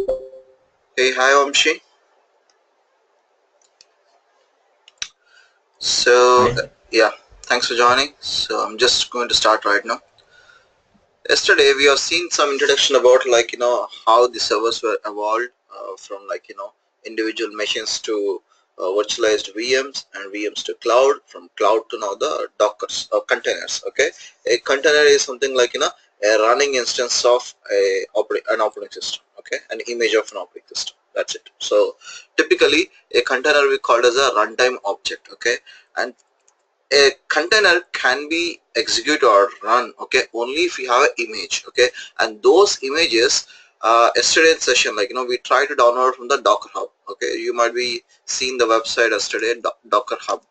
Hey, hi Vamshi. So, Hi. yeah, thanks for joining. So, I'm just going to start right now. Yesterday, we have seen some introduction about how the servers were evolved from individual machines to virtualized VMs and VMs to cloud, from cloud to now the Dockers or containers. Okay, a container is something a running instance of an operating system. Okay, an image of an operating system. That's it. So typically, a container we call as a runtime object. Okay, and a container can be executed or run, okay, only if you have an image, okay, and those images yesterday in session, we try to download from the Docker Hub. Okay, you might be seeing the website yesterday, Docker Hub.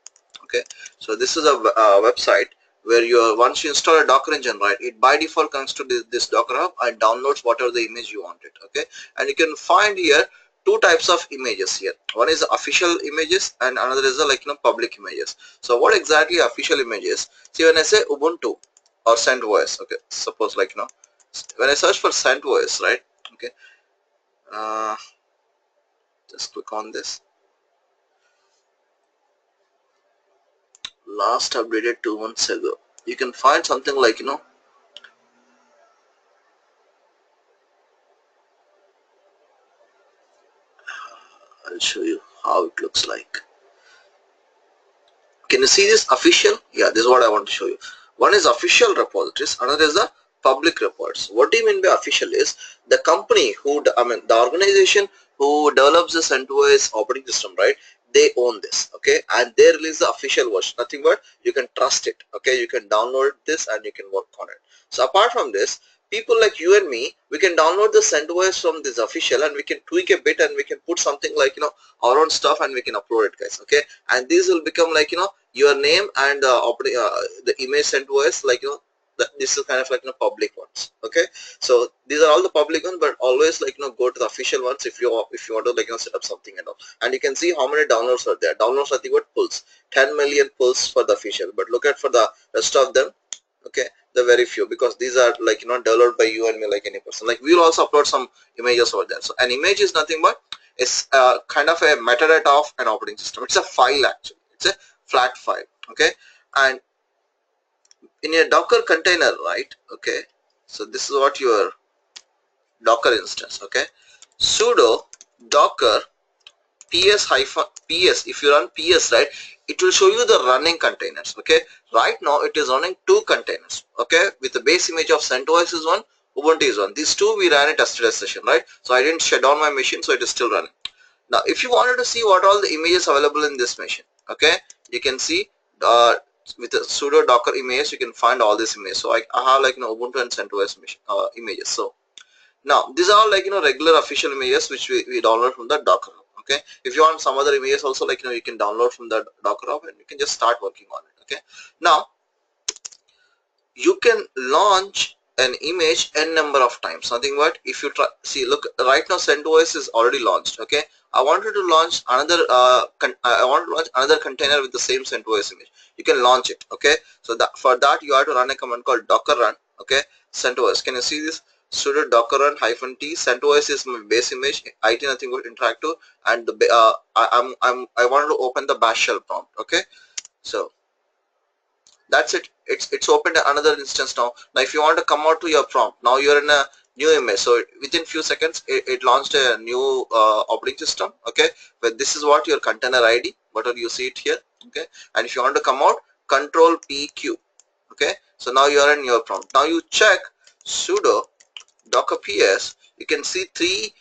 Okay, so this is a website where once you install a Docker engine, right, it by default comes to this Docker Hub and downloads whatever the image you want it. Okay, and you can find here two types of images here. One is official images and another is public images. So what exactly official images? See, when I say Ubuntu or CentOS, okay, suppose when I search for CentOS, right, okay, uh, just click on this. Last updated 2 months ago. You can find something I'll show you how it looks like. Can you see this official? Yeah, this is what I want to show you. One is official repositories, another is the public reports. What do you mean by official is the company who, the organization who develops the CentOS operating system, right? They own this, okay, and they release the official version. Nothing but you can trust it, okay. You can download this and you can work on it. So apart from this, people like you and me, we can download the CentOS from this official and we can tweak a bit and we can put something our own stuff and we can upload it, guys, okay. And these will become your name and the image sent to us, this is kind of public ones, okay. So these are all the public ones, but always go to the official ones if you want to set up something and all. And you can see how many downloads are there. Downloads, I think, what pulls 10 million pulls for the official, but look at for the rest of them, okay, the very few, because these are developed by you and me, like any person. Like we will also upload some images over there. So an image is nothing but it's kind of a metadata of an operating system. It's a file, actually. It's a flat file, okay. And in a Docker container, right, okay, so this is what your Docker instance, okay. Sudo docker ps hyphen ps. If you run ps, right, it will show you the running containers, okay. Right now it is running two containers, okay, with the base image of CentOS is one, Ubuntu is one. These two we ran it yesterday session, right? So I didn't shut down my machine, so it is still running. Now if you wanted to see what all the images available in this machine, okay, you can see with the sudo docker image, you can find all these images. So I have Ubuntu and CentOS images. So now these are all regular official images which we download from the Docker Hub, okay. If you want some other images also, you can download from the Docker Hub and you can just start working on it, okay. Now you can launch an image n number of times. Nothing but if you try, see, look, right now CentOS is already launched, okay. I wanted to launch another I want to launch another container with the same CentOS image. You can launch it, okay. So that for that you have to run a command called docker run, okay, CentOS. Can you see this? Sudo docker run -t. CentOS is my base image, it nothing but interactive, and the I wanted to open the bash shell prompt, okay. So that's it. It's opened another instance now. Now if you want to come out to your prompt, now you're in a new image, so within few seconds it launched a new operating system, okay. But this is what your container ID, whatever you see it here, okay. And if you want to come out, control PQ, okay. So now you are in your prompt. Now you check sudo docker ps, you can see three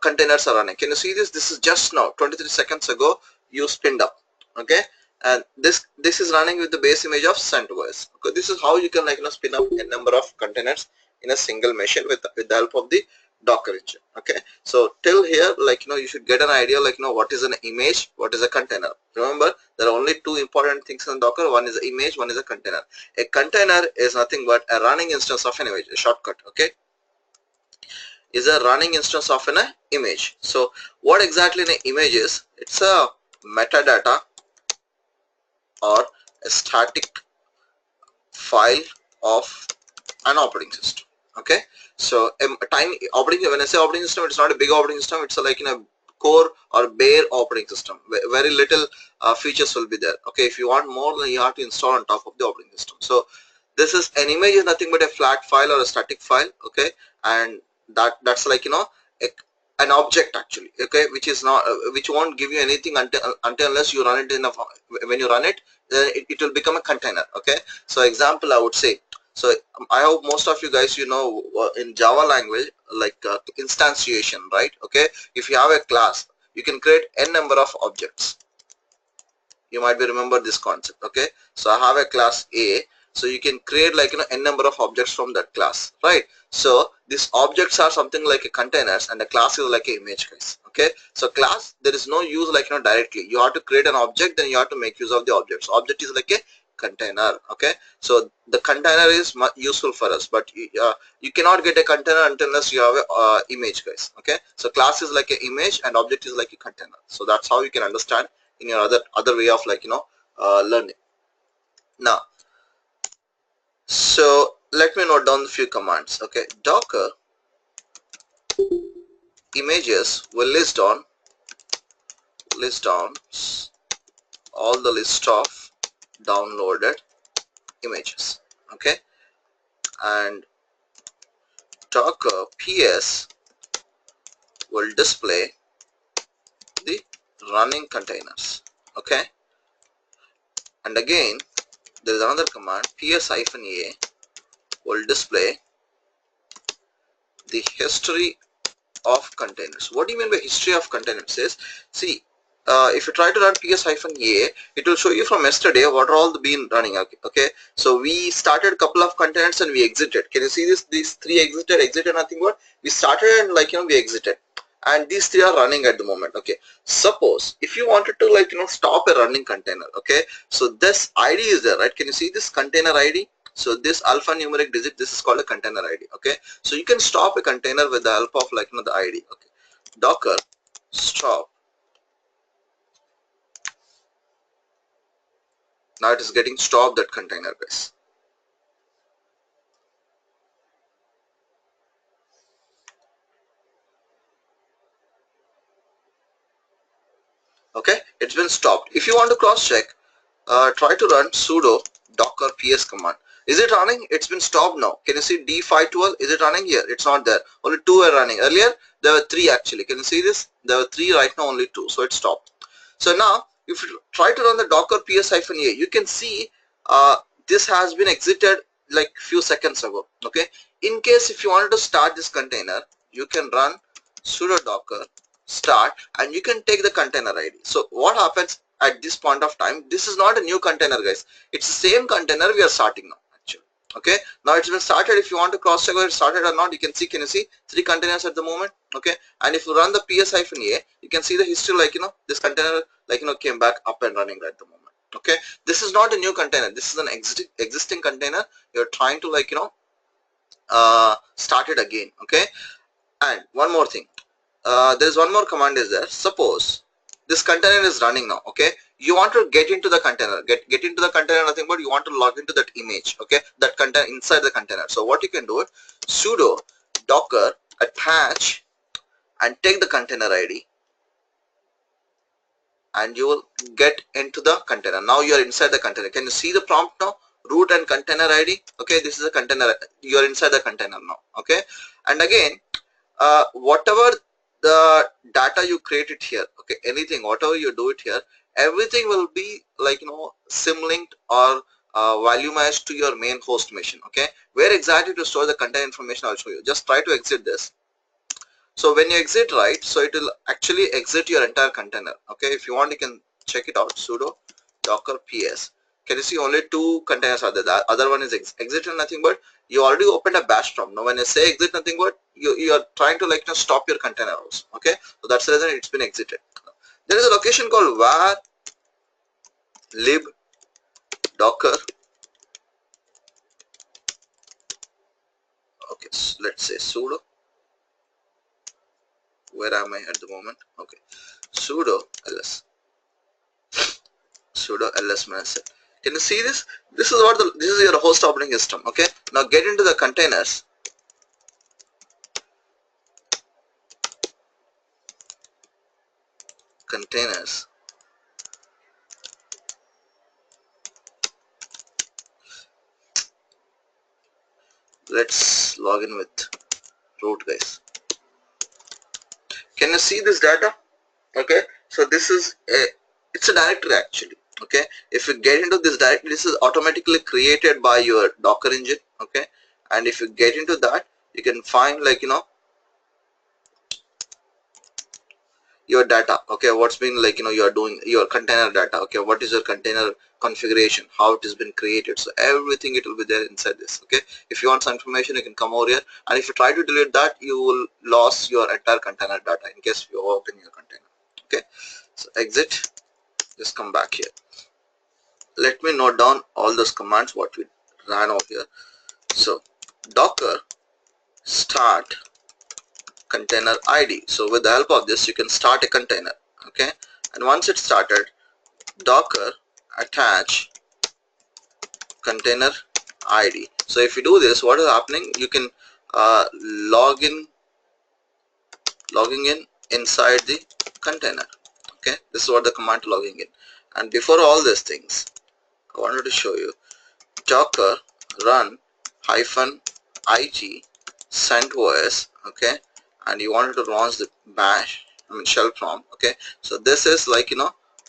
containers are running. Can you see this? This is just now 23 seconds ago you spinned up, okay. And this is running with the base image of CentOS. Okay, this is how you can spin up a number of containers in a single machine with the help of the Docker engine, okay. So till here, you should get an idea what is an image, what is a container. Remember, there are only two important things in Docker. One is an image, one is a container. A container is nothing but a running instance of an image, a shortcut, okay, is a running instance of an image. So what exactly an image is? It's a metadata or a static file of an operating system. Okay, so a tiny operating, when I say operating system, it's not a big operating system, it's like in a core or bare operating system. Very little features will be there. Okay, if you want more, then you have to install on top of the operating system. So this is an image is nothing but a flat file or a static file. Okay, and that's like a, an object actually. Okay, which is not which won't give you anything until unless you run it in a, when you run it, then it will become a container. Okay, so example I would say, so I hope most of you guys in Java language like instantiation, right? Okay, if you have a class, you can create n number of objects. You might be remember this concept. Okay, so I have a class A, so you can create like n number of objects from that class, right? So these objects are something like a containers, and the class is like an image, guys. Okay, so class, there is no use like directly. You have to create an object, then you have to make use of the objects. Object is like a container. Okay, so the container is useful for us, but you cannot get a container unless you have a image, guys. Okay, so class is like an image and object is like a container. So that's how you can understand in your other way of like learning. Now, so let me note down a few commands. Okay, Docker images will list down all the list of downloaded images. Okay, and Docker PS will display the running containers. Okay, and again there is another command, ps-a will display the history of containers. What do you mean by history of containers? Is, see, if you try to run ps-a, it will show you from yesterday what are all been running. Okay, so we started a couple of containers and we exited. Can you see this? These three exited nothing but we started and like we exited, and these three are running at the moment. Okay, suppose if you wanted to like stop a running container. Okay, so this ID is there, right? Can you see this container ID? So this alphanumeric digit, this is called a container ID. Okay, so you can stop a container with the help of like the ID. Okay, Docker stop. Now it is getting stopped, that container, guys. Okay, it's been stopped. If you want to cross check, try to run sudo docker ps command. Is it running? It's been stopped now. Can you see D512? Is it running here? It's not there. Only two are running. Earlier there were three actually. Can you see this? There were three, right now only two. So it stopped. So now if you try to run the docker ps-a, you can see this has been exited like few seconds ago. Okay. In case if you wanted to start this container, you can run sudo docker start and you can take the container ID. So what happens at this point of time, this is not a new container, guys. It's the same container we are starting now actually. Okay, now it's been started. If you want to cross check whether it started or not, you can see, can you see three containers at the moment? Okay, and if you run the ps-a, you can see the history, like this container like came back up and running at the moment. Okay, this is not a new container, this is an existing container. You're trying to like start it again. Okay, and one more thing, there's one more command is there. Suppose this container is running now. Okay, you want to get into the container, get into the container, nothing but you want to log into that image. Okay, that container inside the container. So what you can do it, sudo docker attach and take the container ID and you will get into the container. Now you are inside the container. Can you see the prompt now? Root and container ID. Okay, this is a container. You are inside the container now. Okay, and again whatever the data you created here, okay, anything, whatever you do it here, everything will be like symlinked or voluminized to your main host machine. Okay, where exactly to store the container information, I'll show you. Just try to exit this. So when you exit, right, so it will actually exit your entire container. Okay, if you want you can check it out, sudo docker ps. Can you see only two containers are there? The other one is exited, nothing but you already opened a bash prompt. Now when I say exit, nothing but you are trying to like stop your container also. Okay, so that's the reason it's been exited. There is a location called var lib docker. Okay, so let's say sudo, where am I at the moment? Okay, sudo ls -. Can you see this? This is what this is your host operating system. Okay, now get into the containers containers. Let's log in with root, guys. Can you see this data? Okay, so this is it's a directory actually. Okay, if you get into this directory, this is automatically created by your Docker engine. Okay, and if you get into that, you can find, like, your data. Okay, what's been, like, you're doing your container data. Okay, what is your container configuration, how it has been created, so everything, it will be there inside this. Okay, if you want some information, you can come over here, and if you try to delete that, you will lose your entire container data in case you open your container. Okay, so exit, just come back here. Let me note down all those commands what we ran over here. So docker start container ID. So with the help of this, you can start a container. Okay, and once it's started, docker attach container ID. So if you do this, what is happening, you can logging in inside the container. Okay, this is what the command to logging in. And before all these things, I wanted to show you docker run -it CentOS. Okay, and you wanted to launch the bash, shell prompt. Okay, so this is, like,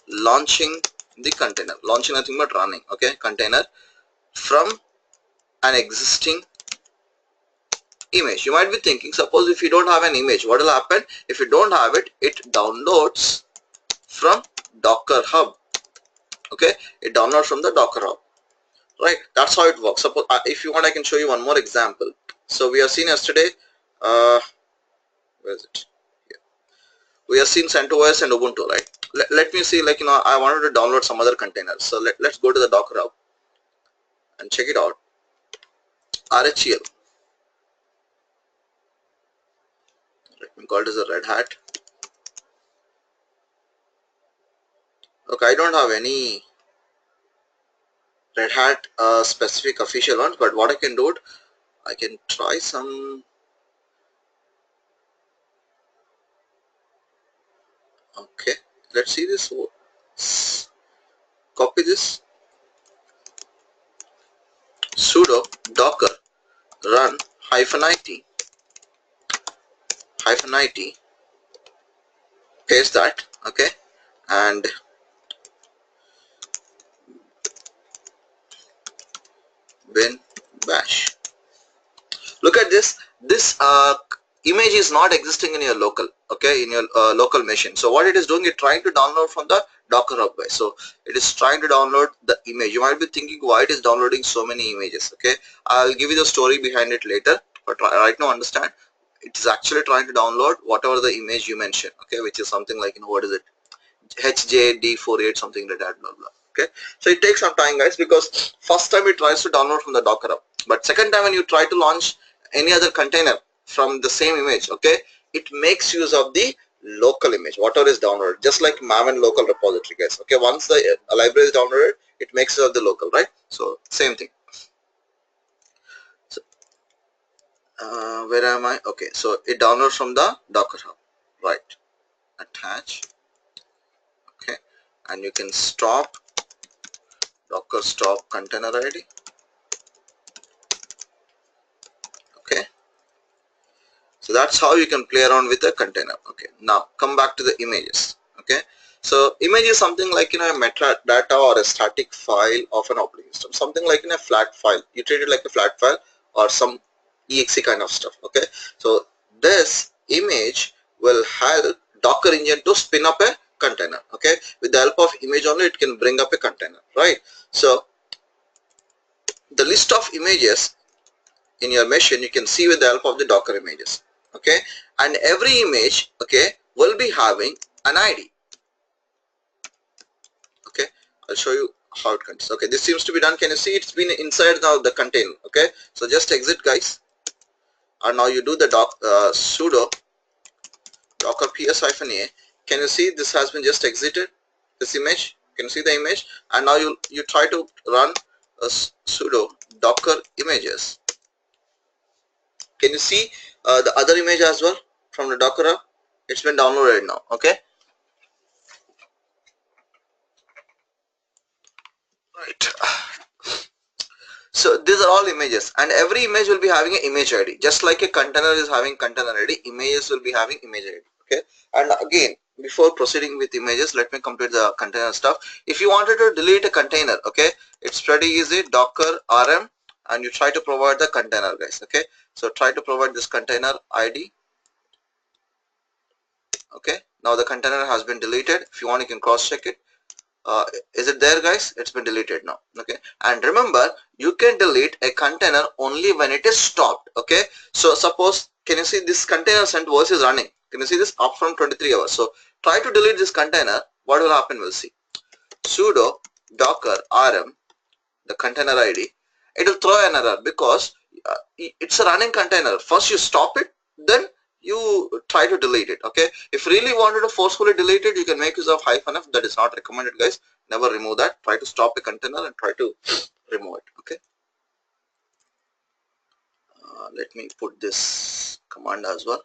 launching the container, launching nothing but running. Okay, container from an existing image. You might be thinking, suppose if you don't have an image, what will happen? If you don't have it, it downloads from Docker Hub. Okay, it downloads from the Docker Hub, right? That's how it works. Suppose if you want, I can show you one more example. So we have seen yesterday, where is it? Here. We have seen CentOS and Ubuntu, right? Let me see, like, I wanted to download some other containers. So let's go to the Docker Hub and check it out. RHEL. Let me call it as a Red Hat. Okay, I don't have any Red Hat specific official ones, but what I can do, I can try some. Okay, let's see this. Copy this. Sudo docker run -it paste that. Okay, and bin bash. Look at this. This image is not existing in your local, okay, in your local machine. So what it is doing, it's trying to download from the Docker Hub. So it is trying to download the image. You might be thinking why it is downloading so many images. Okay, I'll give you the story behind it later, but right now understand, it is actually trying to download whatever the image you mentioned. Okay, which is something like, what is it, HJD48, something like that, blah blah. Okay, so it takes some time, guys, because first time it tries to download from the Docker Hub, but second time when you try to launch any other container from the same image, okay, it makes use of the local image, whatever is downloaded, just like Maven local repository, guys. Okay, once the library is downloaded, it makes use of the local, right? So same thing. So where am I? Okay, so it downloads from the Docker Hub, right? Attach. Okay, and you can stop docker stop container ID. Okay, so that's how you can play around with a container. Okay, now come back to the images. Okay, so image is something like, a metadata or a static file of an operating system, something like in a flat file. You treat it like a flat file or some exe kind of stuff. Okay, so this image will help Docker engine to spin up a container. Okay, with the help of image only, it can bring up a container, right? So the list of images in your machine, you can see with the help of the Docker images. Okay, and every image, okay, will be having an ID. Okay, I'll show you how it comes. Okay, this seems to be done. Can you see it's been inside now the container? Okay, so just exit, guys, and now you do the sudo docker ps-a. Can you see this has been just exited, this image? Can you see the image? And now you try to run a sudo docker images. Can you see the other image as well from the Docker Hub? It's been downloaded now. Okay, right. So these are all images, and every image will be having an image ID. Just like a container is having container ID, images will be having image ID. Okay. And again, before proceeding with images, let me complete the container stuff. If you wanted to delete a container, okay, it's pretty easy. Docker rm, and you try to provide the container, guys. Okay. So try to provide this container ID. Okay. Now the container has been deleted. If you want, you can cross check it. Is it there, guys? It's been deleted now. Okay. And remember, you can delete a container only when it is stopped. Okay. So suppose, can you see this container sent voice is running? Can you see this up from 23 hours? So try to delete this container. What will happen? We'll see. Sudo docker rm, the container ID. It will throw an error because it's a running container. First you stop it, then you try to delete it. Okay. If really wanted to forcefully delete it, you can make use of -f. That is not recommended, guys. Never remove that. Try to stop a container and try to remove it. Okay. Let me put this command as well.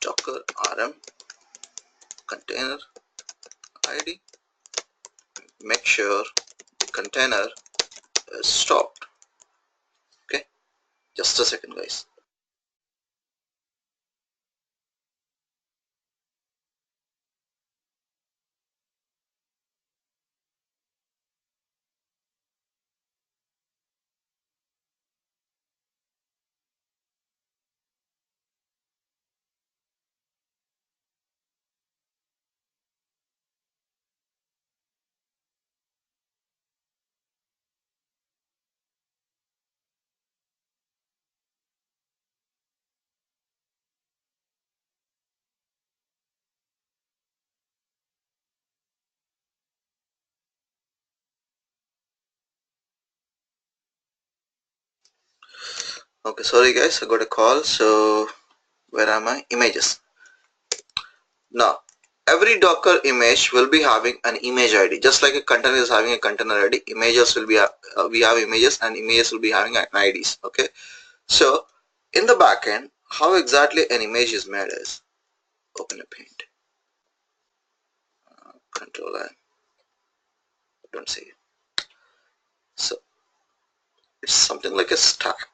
Docker rm container ID. Make sure the container is stopped. Okay. Just a second, guys. Okay, sorry guys, I got a call. So where am I? Images. Now every Docker image will be having an image ID. Just like a container is having a container ID, images will be we have images, and images will be having an IDs. Okay. So in the backend, how exactly an image is made is, open a paint, control and don't see it. So it's something like a stack.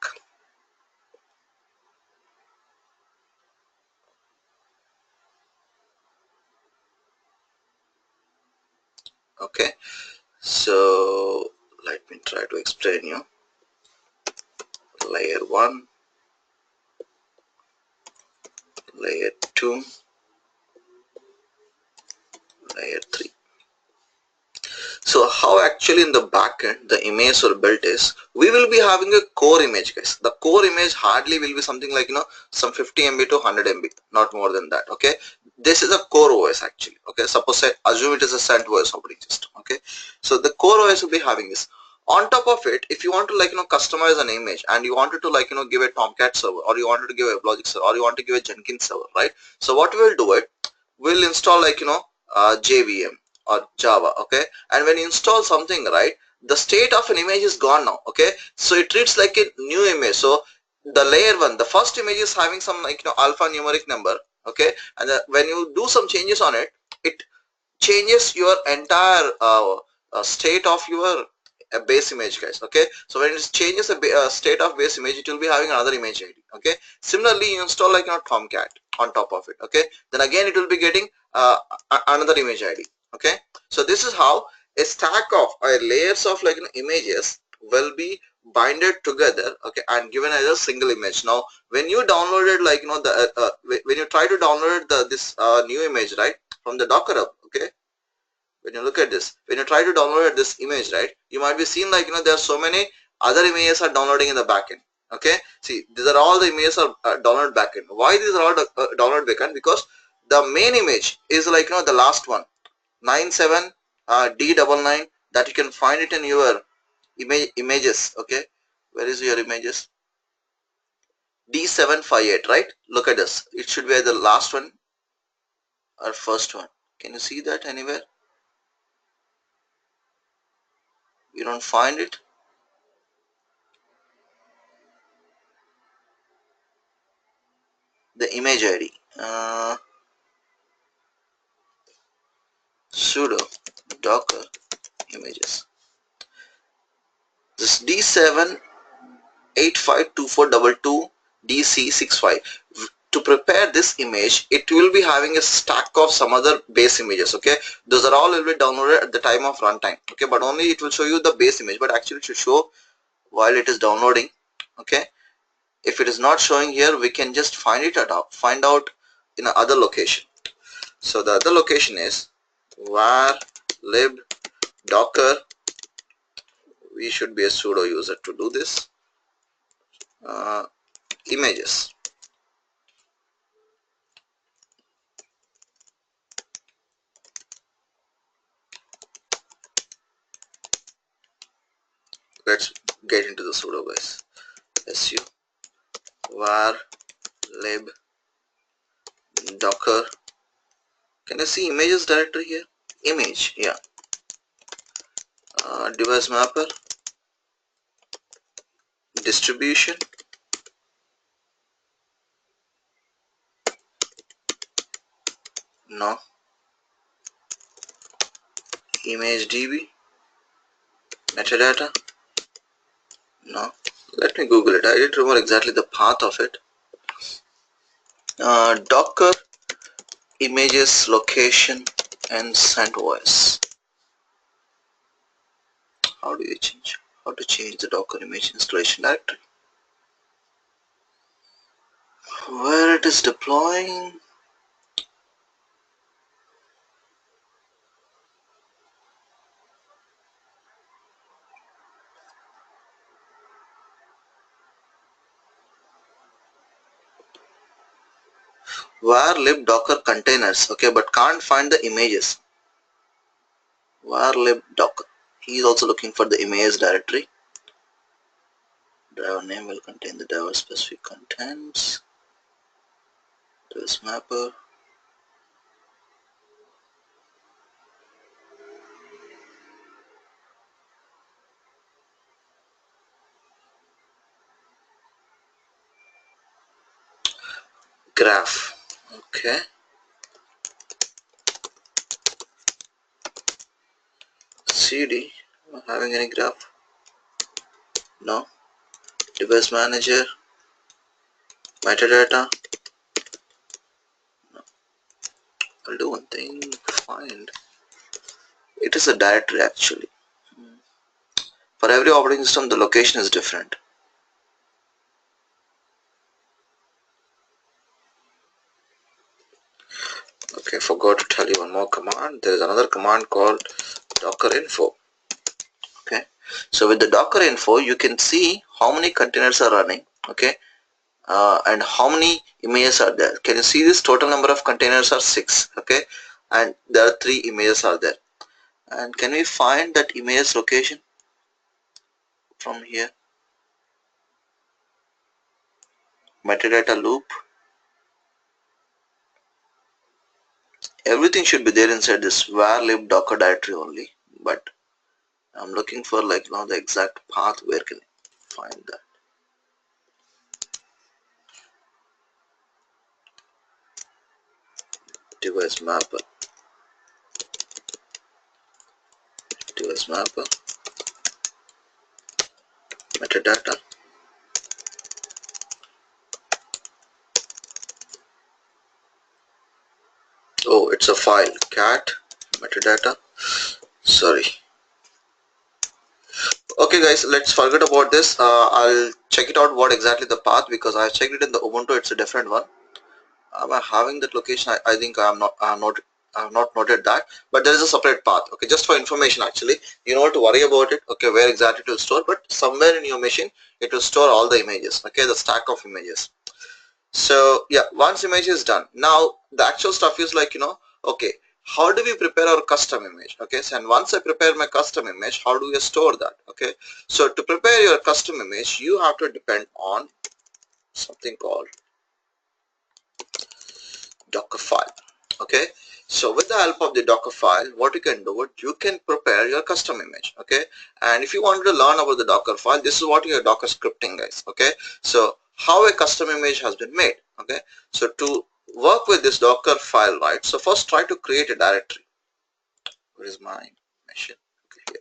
Okay. So let me try to explain you. Layer 1, layer 2, layer 3. So how actually in the backend the image are built is, we will be having a core image, guys. The core image hardly will be something like, some 50 MB to 100 MB, not more than that. Okay. This is a core OS actually. Okay. Suppose I assume it is a CentOS OS operating system. Okay. So the core OS will be having this. On top of it, if you want to customize an image, and you wanted to give a Tomcat server, or you wanted to give a Logic server, or you want to give a Jenkins server, right? So what we'll do it, we'll install JVM or Java. Okay. And when you install something, right, the state of an image is gone now. Okay. So it treats like a new image. So the layer 1, the first image is having some alphanumeric number. Okay. And when you do some changes on it, it changes your entire state of your base image, guys. Okay. So when it changes a state of base image, it will be having another image ID. Okay. Similarly, you install Tomcat on top of it. Okay. Then again it will be getting another image ID. Okay. So this is how a stack of layers of images will be binded together. Okay. And given as a single image. Now when you downloaded when you try to download this new image, right, from the Docker hub. Okay. When you look at this, when you try to download this image, right, you might be seeing there are so many other images are downloading in the backend. Okay. See, these are all the images are download backend. Why these are all download backend? Because the main image is the last one, 97 D99, that you can find it in your images. Okay. Where is your images? D758, right? Look at this. It should be the last one or first one. Can you see that anywhere? You don't find it? The image ID. sudo docker images. This D7852422 DC65. To prepare this image, it will be having a stack of some other base images. Okay, those are all will be downloaded at the time of runtime. Okay, but only it will show you the base image, but actually it should show while it is downloading. Okay, if it is not showing here, we can just find out in another location. So the other location is var lib docker. We should be a sudo user to do this. Images. Let's get into the sudo, guys. Su var lib docker. Can you see images directory here? Image, yeah. Device mapper, distribution, no. Image db, metadata, no. Let me Google it. I didn't remember exactly the path of it. Docker images location and CentOS. How do you change? How to change the Docker image installation directory? Where it is deploying? Var lib docker containers. Okay, but can't find the images. Var lib docker. He is also looking for the image directory. Driver name will contain the driver specific contents. Device mapper. Graph. Okay. CD. Am I having any graph? No. Device manager. Metadata. No. I'll do one thing. Find. It is a directory actually. For every operating system, the location is different. Okay, forgot to tell you one more command. There is another command called docker info. Okay, so with the docker info, you can see how many containers are running. Okay, and how many images are there. Can you see this? Total number of containers are 6. Okay, and there are 3 images are there. And can we find that image location from here? Metadata loop. Everything should be there inside this var lib docker directory only, but I'm looking for like now the exact path. Where can I find that? Device mapper, device mapper, metadata. Oh, it's a file, cat metadata. Sorry. Okay guys, let's forget about this. I'll check it out what exactly the path, because I checked it in the Ubuntu. It's a different one. Am I having that location? I think I have not noted that, but there is a separate path. Okay, just for information actually, you don't have to worry about it. Okay, where exactly it will store, but somewhere in your machine it will store all the images. Okay, the stack of images. So yeah, once image is done, now the actual stuff is like, okay, how do we prepare our custom image? Okay, so and once I prepare my custom image, how do we store that? Okay, so to prepare your custom image, you have to depend on something called Dockerfile. Okay, so with the help of the Dockerfile, what you can do, you can prepare your custom image. Okay, and if you want to learn about the Dockerfile, this is what your Docker scripting, guys. Okay, so how a custom image has been made. Okay, so to work with this Dockerfile, right, so first try to create a directory. Where is my machine? Okay,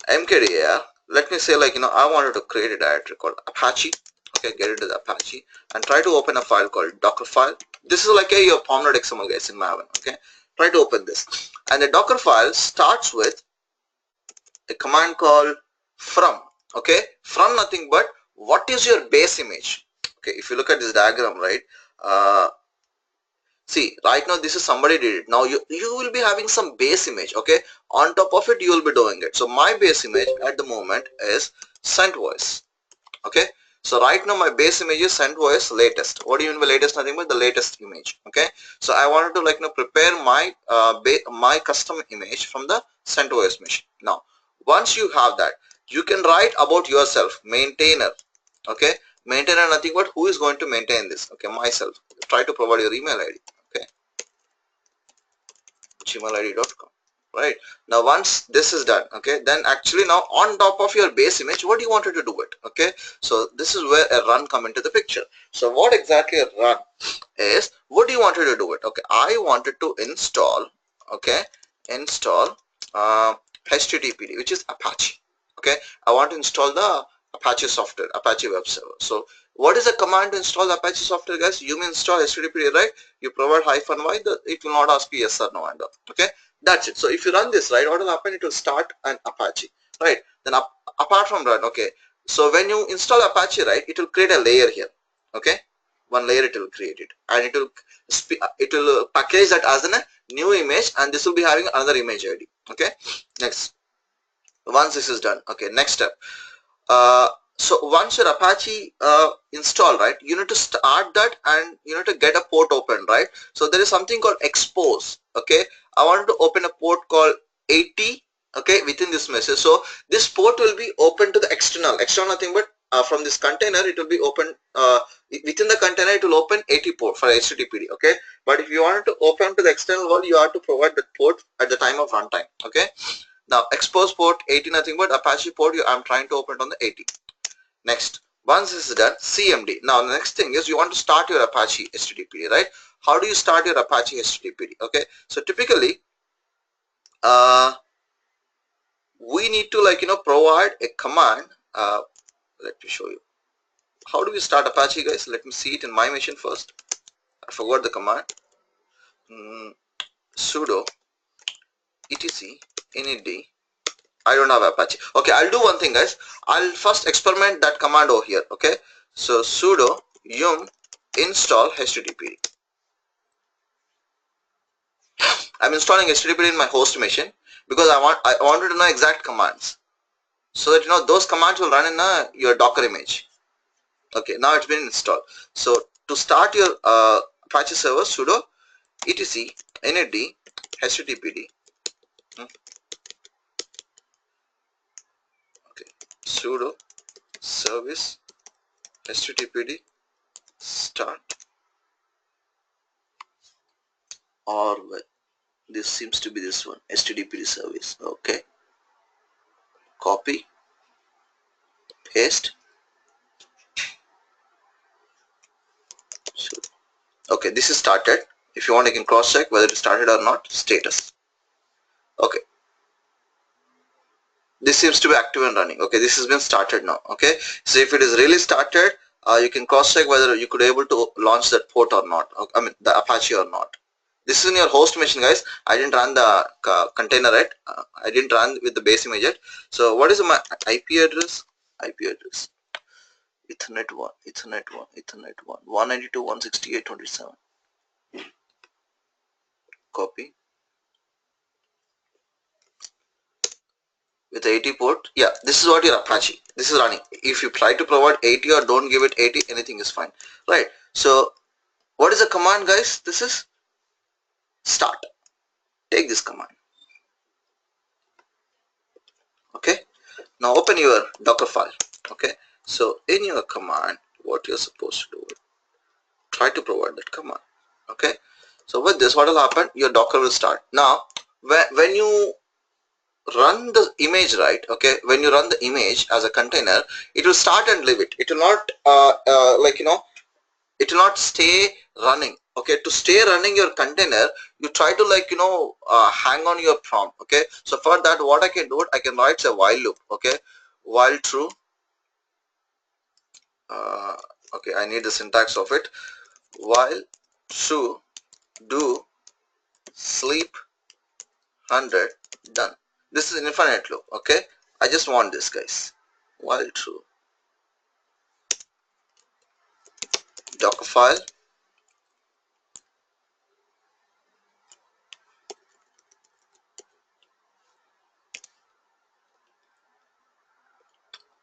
here. mkdir. Let me say, like, I wanted to create a directory called Apache. Okay, get into the Apache and try to open a file called Dockerfile. This is like your permanent XML, guys, in Maven. Okay, try to open this, and the Dockerfile starts with a command called from. Okay, from nothing but what is your base image. Okay, if you look at this diagram, right, see, right now this is somebody did it. Now you will be having some base image. Okay, on top of it you will be doing it. So my base image at the moment is sent voice. Okay, so right now my base image is sent voice latest. What do you mean by latest? Nothing but the latest image. Okay, so I wanted to, like, prepare my my custom image from the sent voice machine. Now once you have that, you can write about yourself, maintainer. Okay, maintainer nothing but who is going to maintain this. Okay, myself. Try to provide your email ID. Okay, gmail.id.com. Right, now once this is done, okay, then actually now on top of your base image, what do you wanted to do it? Okay, so this is where a run come into the picture. So what exactly a run is, what do you wanted to do it? Okay, I wanted to install, okay, install HTTPD, which is Apache. Okay, I want to install the Apache software, Apache web server. So what is the command to install the Apache software, guys? You may install HTTPD, right? You provide -y, it will not ask you yes or no, and okay, that's it. So if you run this, right, what will happen? It will start an Apache, right? Then apart from run, okay, so when you install Apache, right, it will create a layer here. Okay, one layer it will create it, and it will package that as a new image, and this will be having another image ID. Okay, next, once this is done, okay, next step, so once your Apache install, right, you need to start that and you need to get a port open, right? So there is something called expose. Okay, I wanted to open a port called 80. Okay, within this message, so this port will be open to the external nothing but from this container it will be open, within the container it will open 80 port for HTTPD. Okay, but if you want to open to the external world, you have to provide that port at the time of runtime. Okay, now expose port 80 nothing but Apache port, I'm trying to open it on the 80. Next, once this is done, CMD. Now the next thing is you want to start your Apache HTTPD, right? How do you start your Apache HTTPD? Okay, so typically we need to, like, provide a command. Let me show you. How do we start Apache, guys? Let me see it in my machine first. I forgot the command. Sudo etc init. I don't have Apache. Okay, I'll do one thing, guys. I'll first experiment that command over here. Okay, so sudo yum install HTTPD. I'm installing HTTPD in my host machine because I wanted to know exact commands, so that those commands will run in your Docker image. Okay, now it's been installed. So to start your Apache server, sudo etc init HTTPD. Okay, sudo service HTTPD start, or this seems to be this one, HTTPD service. Okay, copy, paste. So, okay, this is started. If you want, you can cross check whether it started or not. Status. Okay, this seems to be active and running. Okay, this has been started now. Okay, so if it is really started, you can cross check whether you could able to launch that port or not. I mean the Apache or not. This is in your host machine, guys. I didn't run the container yet. I didn't run with the base image yet. So what is my IP address? IP address Ethernet 1, Ethernet 1, Ethernet 1, 192.168.27. Copy. With 80 port, yeah, this is what your Apache, this is running. If you try to provide 80 or don't give it 80, anything is fine, right? So what is the command, guys? This is start. Take this command. Okay, now open your Dockerfile. Okay, so in your command, what you're supposed to do, try to provide that command. Okay, so with this, what will happen? Your Docker will start. Now when you run the image, right, okay, when you run the image as a container, it will start and leave it. It will not it will not stay running. okay, to stay running your container, you try to like hang on your prompt. Okay, so for that what I can do, I can write a while loop. Okay, while true, uh, okay, I need the syntax of it. While true, do sleep 100 done. This is an infinite loop. Okay, I just want this, guys. While true, Dockerfile,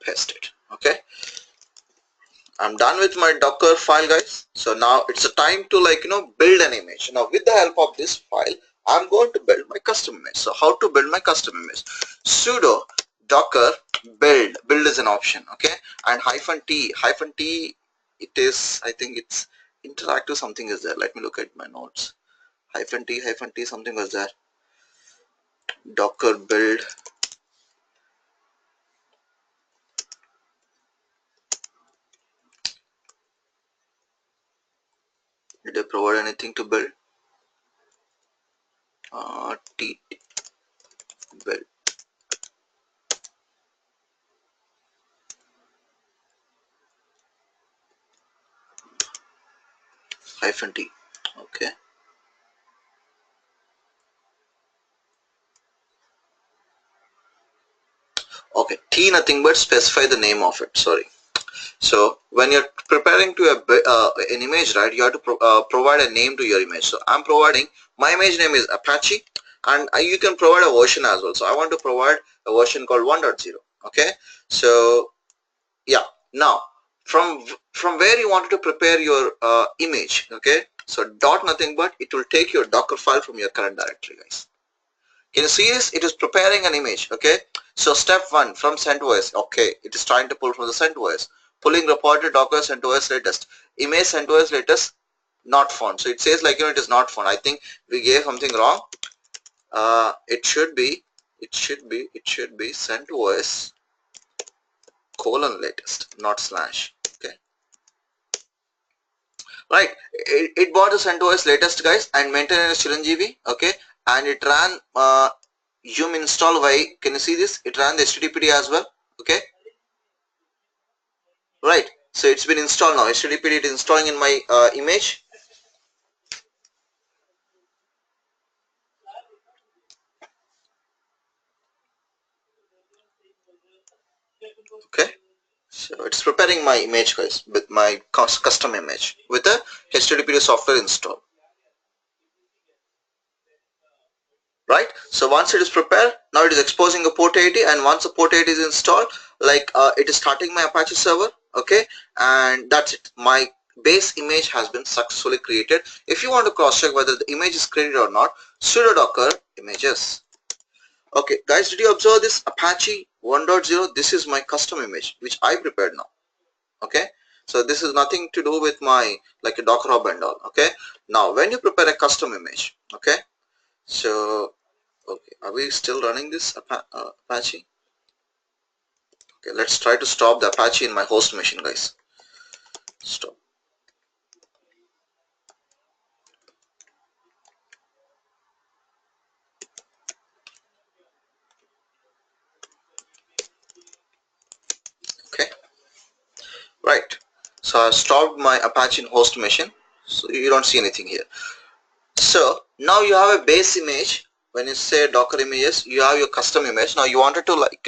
paste it. Okay, I'm done with my Docker file, guys. So now it's a time to like build an image. Now with the help of this file, I'm going to build my custom image. So how to build my custom image? Sudo docker build is an option. Okay, and -t it is, I think it's interactive something is there. Let me look at my notes. -t something was there. Docker build. Did I provide anything to build? T build -t. Okay. Okay, T nothing but specify the name of it. Sorry. So when you're preparing to an image, right, you have to provide a name to your image. So I'm providing, my image name is Apache, and you can provide a version as well. So I want to provide a version called 1.0. Okay, so yeah, now from where you wanted to prepare your image. Okay, so dot nothing but it will take your Docker file from your current directory, guys. Can you see this? It is preparing an image. Okay, so step 1 from CentOS. Okay, it is trying to pull from the CentOS. Pulling reported Docker CentOS latest. Image CentOS latest not found. So it says like it is not found. I think we gave something wrong. It should be CentOS colon latest, not slash. Okay, right. It bought the CentOS latest, guys, and maintained Chiranjeevi. Okay, and it ran yum install y. Can you see this? It ran the HTTPD as well. Okay, right. So it's been installed now. HTTPD is installing in my image. Okay, so it's preparing my image, guys, with my custom image with the HTTPD software installed. Right, so once it is prepared, now it is exposing a port 80, and once the port 80 is installed, like it is starting my Apache server. Okay, and that's it. My base image has been successfully created. If you want to cross check whether the image is created or not, sudo docker images. Okay, guys, did you observe this Apache 1.0? This is my custom image which I prepared now. Okay, so this is nothing to do with my like a Docker hub and all. Okay, now when you prepare a custom image, okay, so okay, are we still running this Apache? Okay, let's try to stop the Apache in my host machine, guys. Stop. Okay, right. So I stopped my Apache in host machine, so you don't see anything here. So now you have a base image. When you say Docker images, you have your custom image. Now you wanted to like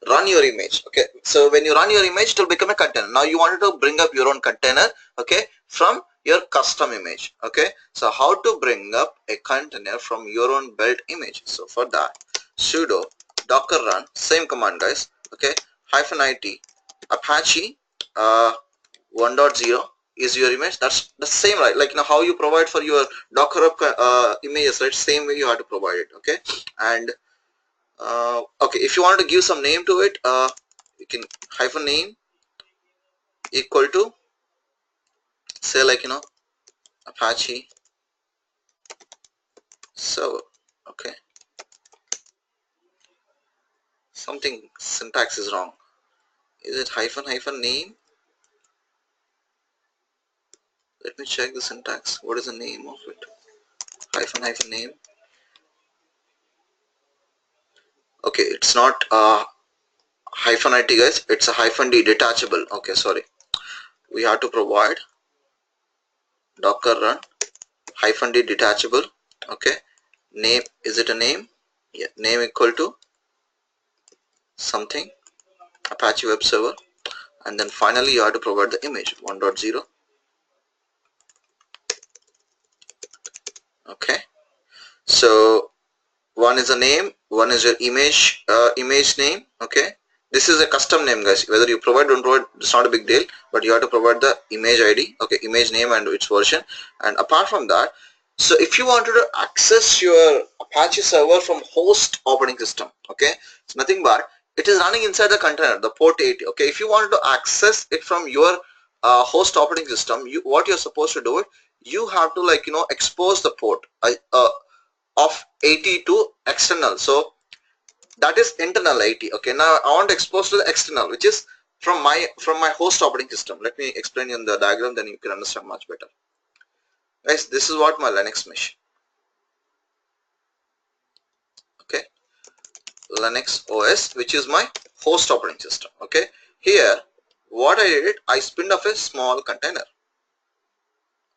run your image. Okay, so when you run your image, it will become a container. Now you wanted to bring up your own container. Okay, from your custom image. Okay, so how to bring up a container from your own built image? So for that, sudo docker run, same command, guys. Okay, -it Apache 1.0 is your image. That's the same, right? Like how you provide for your Docker images, right? Same way you have to provide it. Okay, and okay, if you want to give some name to it, you can -name equal to say like Apache server. Okay, something syntax is wrong. Is it -name? Let me check the syntax. What is the name of it? Hyphen name. Okay, it's not hyphen IT guys, it's a hyphen D detachable. Okay, sorry. We have to provide docker run hyphen D detachable. Okay, name, is it a name? Yeah, name equal to something Apache web server, and then finally you have to provide the image 1.0. Okay, so one is a name, one is your image name. Okay, this is a custom name guys, whether you provide or don't provide, it's not a big deal, but you have to provide the image ID. Okay, image name and its version. And apart from that, so if you wanted to access your Apache server from host operating system, okay, it's nothing but it is running inside the container, the port 80. Okay, if you wanted to access it from your host operating system, what you're supposed to do it, you have to, like, expose the port of 80 to external. So that is internal 80. Okay, now I want to expose to the external, which is from my host operating system. Let me explain in the diagram, then you can understand much better. Guys, this is what my Linux machine. Okay, Linux OS, which is my host operating system. Okay, here what I did, I spinned off a small container.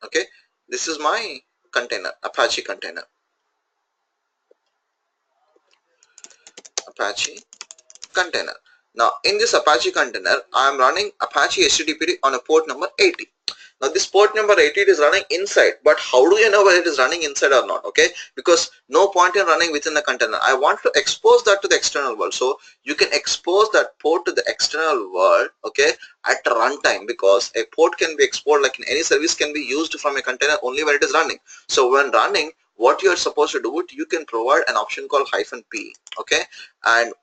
Okay, this is my container, Apache container. Apache container. Now in this Apache container, I am running Apache HTTPD on a port number 80. Now this port number 80 is running inside, but how do you know whether it is running inside or not? Okay, because no point in running within the container. I want to expose that to the external world. So you can expose that port to the external world, okay, at runtime, because a port can be exported, like in any service, can be used from a container only when it is running. So when running, what you are supposed to do it, you can provide an option called -p. Okay, and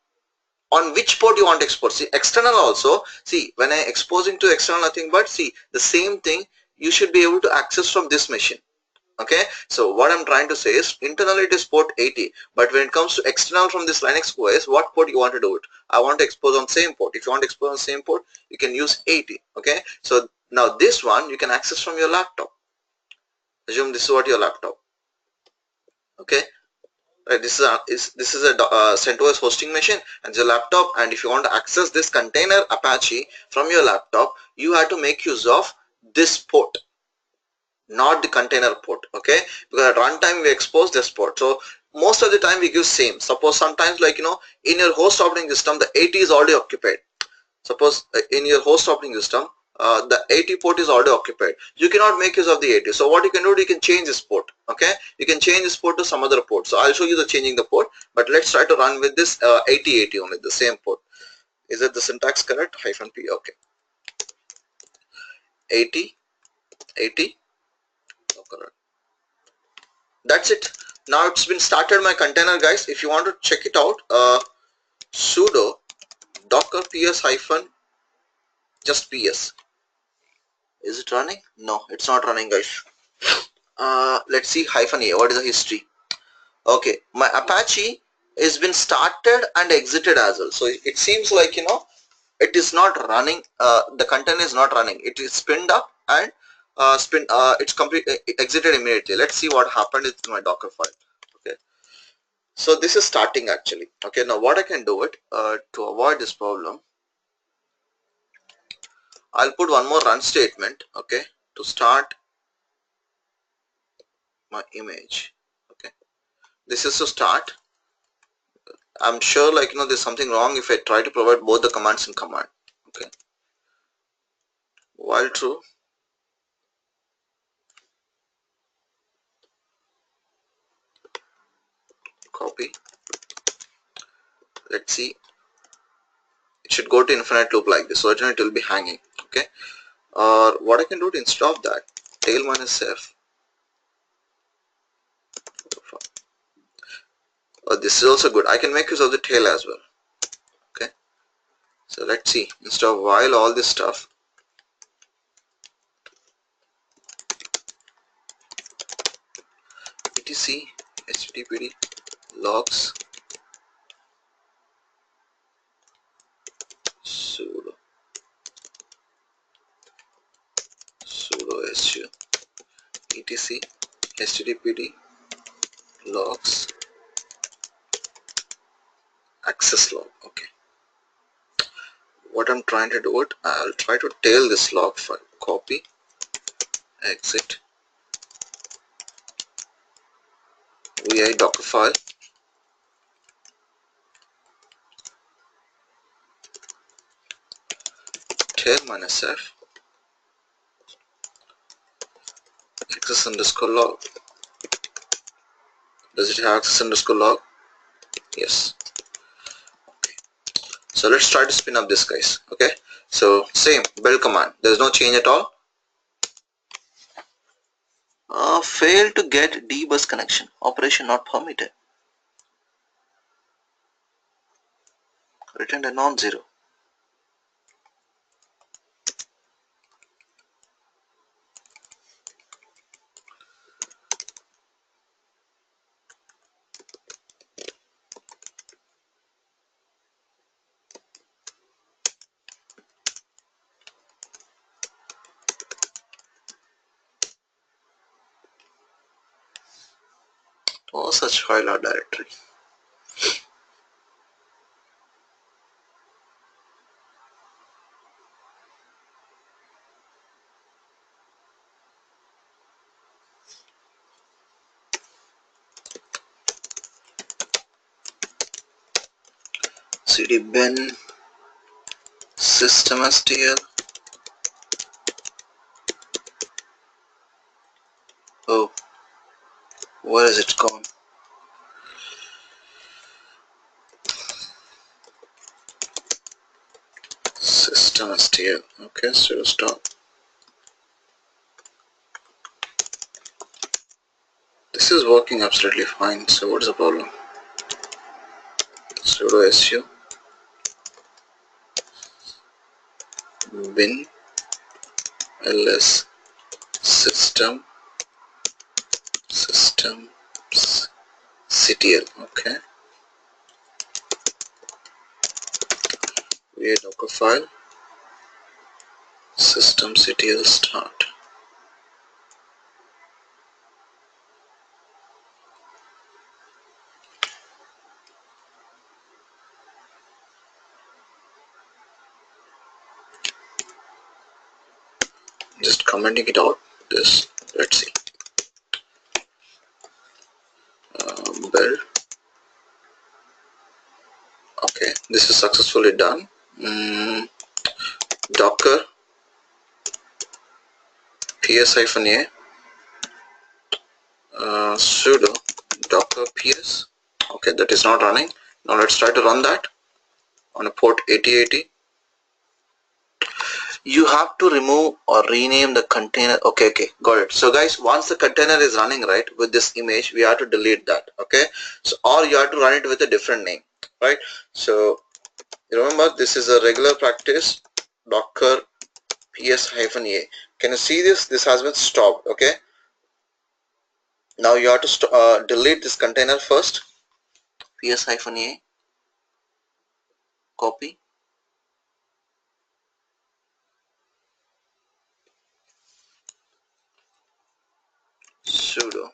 on which port you want to export. See, external also, see, when I exposing to external, nothing but, see, the same thing you should be able to access from this machine. Okay, so what I'm trying to say is, internally it is port 80, but when it comes to external from this Linux OS, what port you want to do it? I want to expose on same port. If you want to expose on same port, you can use 80. Okay, so now this one you can access from your laptop. Assume this is what your laptop. Okay, right, this is a CentOS hosting machine and the laptop, and if you want to access this container Apache from your laptop, you have to make use of this port, not the container port. Okay, because at runtime we expose this port. So most of the time we give same. Suppose sometimes, like, in your host operating system the 80 is already occupied. Suppose in your host operating system the 80 port is already occupied, you cannot make use of the 80. So what you can do, you can change this port. Okay, you can change this port to some other port. So I'll show you the changing the port, but let's try to run with this 8080 only, the same port. Is it the syntax correct? -p. Okay, 8080. Oh, correct. That's it. Now it's been started my container guys. If you want to check it out, sudo docker ps hyphen just ps. Is it running? No, it's not running guys. Let's see -a. What is the history? Okay, my Apache has been started and exited as well. So it seems like, it is not running. The container is not running. It is spinned up and it's complete exited immediately. Let's see what happened with my Dockerfile. Okay, so this is starting actually. Okay, now what I can do it to avoid this problem, I'll put one more run statement. Okay, to start my image. Okay, this is to start. I'm sure, like, there's something wrong if I try to provide both the commands in command. Okay, while true, copy. Let's see, it should go to infinite loop like this, so it will be hanging. Okay, or what I can do to instead of that, tail -f. This is also good. I can make use of the tail as well. Okay, so let's see, instead of while all this stuff, etc httpd logs sudo su. etc httpd logs access log. Okay, what I'm trying to do it, I'll try to tail this log file. Copy, exit, vi Dockerfile, tail -f, access underscore log. Does it have access underscore log? Yes. Okay. So let's try to spin up this, guys. Okay. So same build command. There's no change at all. Failed to get D-bus connection. Operation not permitted. Returned a non-zero. No such file or directory. cd bin systemstl. Oh, where is it gone? Systemstl. Okay, so stop. This is working absolutely fine. So what's the problem? Sudo su bin ls system ctl. Okay, we Dockerfile systemctl start. Just commenting it out. This, let's see. Build. Okay, this is successfully done. Docker ps-a sudo docker ps. Okay, that is not running. Now let's try to run that on a port 8080. You have to remove or rename the container. Okay, got it. So guys, once the container is running right with this image, we have to delete that. Okay, so or you have to run it with a different name, right? So remember, this is a regular practice. Docker ps-a. Can you see this? This has been stopped. Okay, now you have to delete this container first. ps-a, copy, sudo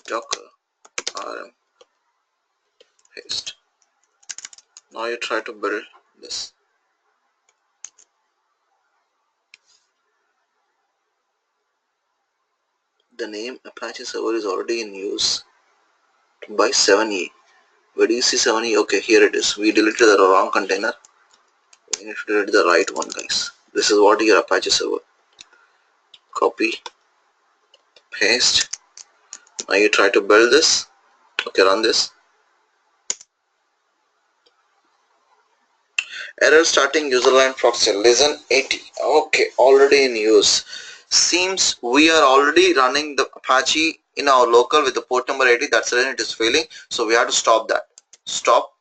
docker rm, paste. Now you try to build this. The name Apache server is already in use by 7e. Where do you see 7e? Okay, here it is. We deleted the wrong container. We need to delete the right one, guys. This is what your Apache server. Copy, paste. Now you try to build this. Okay, run this. Error starting userland proxy. Listen 80. Okay, already in use. Seems we are already running the Apache in our local with the port number 80. That's the reason it is failing. So we have to stop that. Stop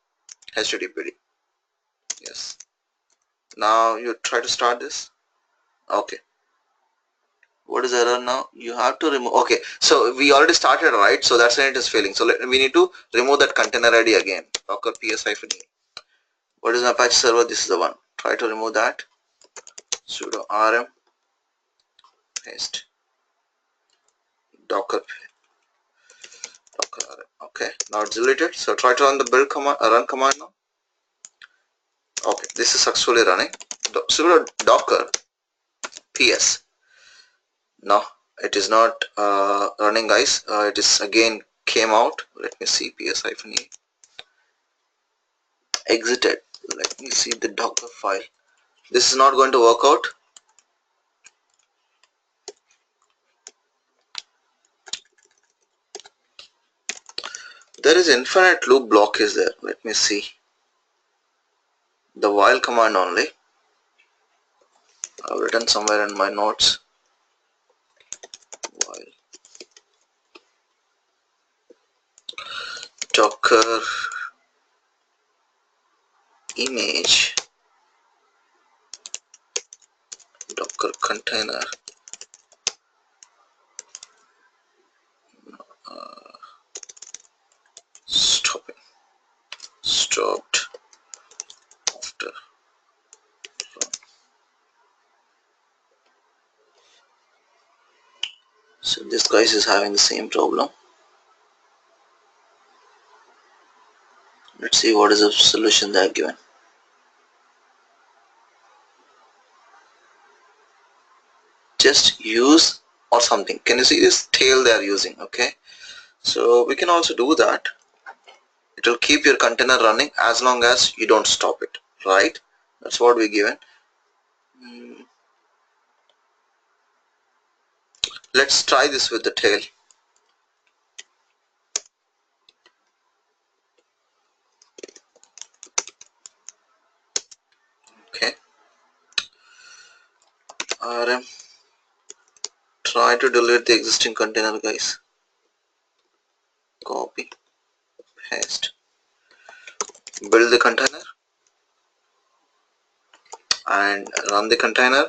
httpd. Yes. Now you try to start this. Okay. What is error now? You have to remove. Okay, so we already started, right? So that's why it is failing. So we need to remove that container ID again. Docker ps-a. What is an Apache server? This is the one. Try to remove that. Sudo rm, paste. docker okay, now it's deleted. So try to run the build command, run command now. Okay, this is successfully running. Sudo docker ps. No, it is not running, guys. It is again came out. Let me see, ps-e exited. Let me see the docker file. This is not going to work out. There is infinite loop block is there. Let me see the while command only. I've written somewhere in my notes. While docker image docker container stopped after run. So this guys is having the same problem. Let's see what is the solution they have given. Just use or something. Can you see this tail they are using? Okay, so we can also do that. It will keep your container running as long as you don't stop it, right? That's what we given. Let's try this with the tail. Okay, rm try to delete the existing container, guys. Copy, paste, build the container and run the container.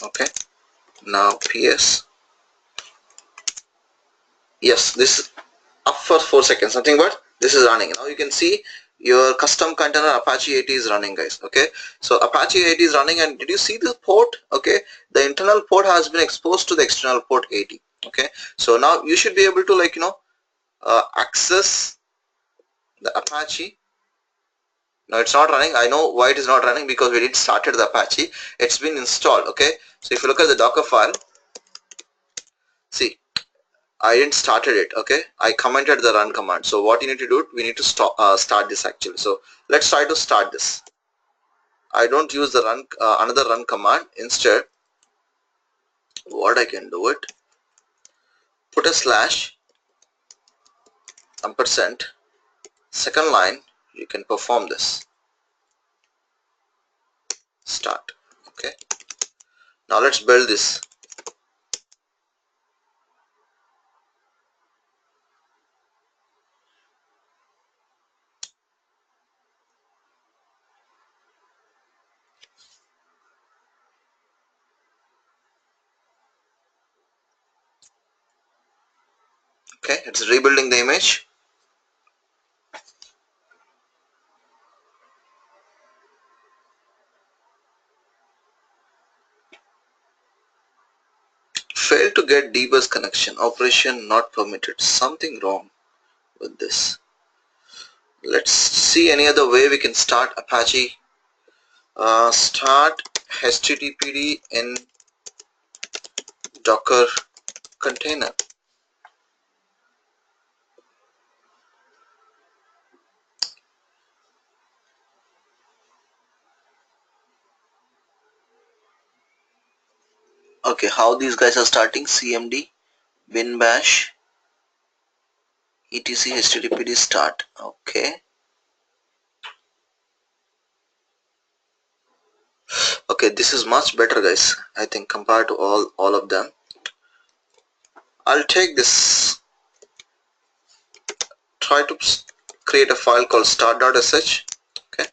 Okay, now ps. Yes, this is up for 4 seconds, nothing but this is running. Now you can see your custom container Apache 80 is running, guys. Okay, so Apache 80 is running, and did you see the port? Okay, the internal port has been exposed to the external port 80. Okay, so now you should be able to, like, access the Apache. Now it's not running. I know why it is not running, because we didn't started the Apache. It's been installed. Okay, so if you look at the Dockerfile, see, I didn't started it. Okay, I commented the run command. So what you need to do, we need to start this actually. So let's try to start this. I don't use the run another run command. Instead, what I can do it, put a slash ampersand, second line, you can perform this. Start. Okay, now let's build this. Okay, it's rebuilding the image. Failed to get dbus connection, operation not permitted. Something wrong with this. Let's see any other way we can start Apache. Start httpd in docker container. Okay, how these guys are starting? cmd bin bash etc httpd start. Okay, okay, this is much better, guys, I think, compared to all of them. I'll take this, try to create a file called start.sh. okay,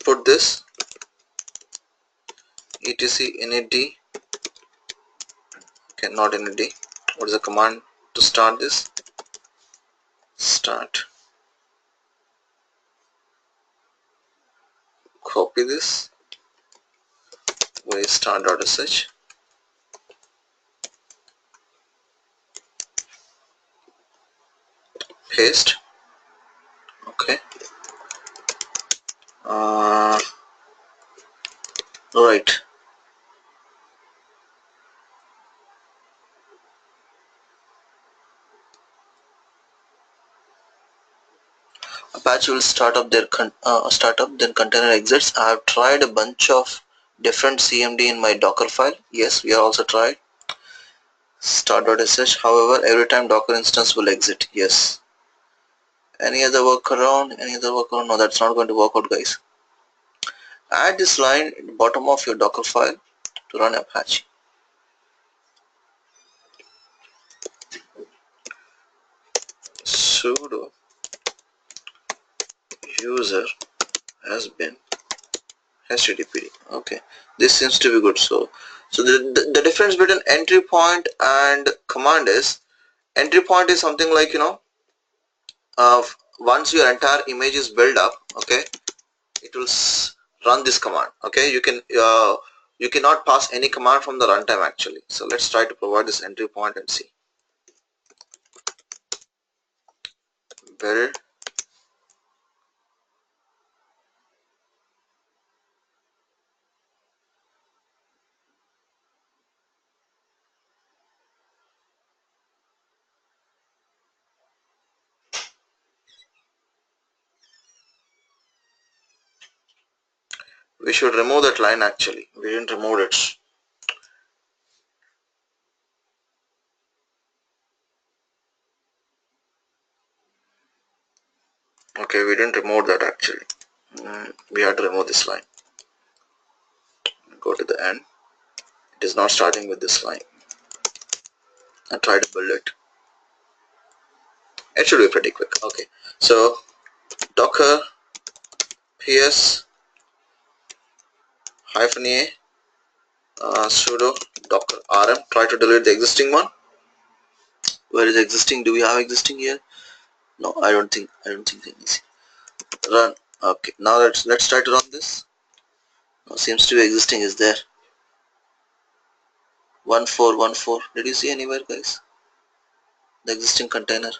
put this etc initd. Okay, not initd. What is the command to start this? Start. Copy this, where is start.sh. paste. Okay. Right. Apache will start up then container exits. I have tried a bunch of different CMD in my Dockerfile. Yes, we have also tried start.sh. However, every time Docker instance will exit. Yes. Any other workaround? No, that's not going to work out, guys. Add this line at the bottom of your Dockerfile to run Apache. Sudo user has been httpd. Okay, this seems to be good. So the difference between entry point and command is, entry point is something like, once your entire image is built up, okay, it will run this command. Okay, you cannot pass any command from the runtime actually. So let's try to provide this entry point and see. Build we should remove that line actually. We didn't remove it. Okay, we didn't remove that actually. We had to remove this line. Go to the end. It is not starting with this line. And try to build it. It should be pretty quick. Okay, so docker ps -a sudo docker rm. Try to delete the existing one. Where is existing? Do we have existing here? No, I don't think easy. Run. Okay, now let's try to run this. No, seems to be existing is there. 1414. Did you see anywhere, guys? The existing container.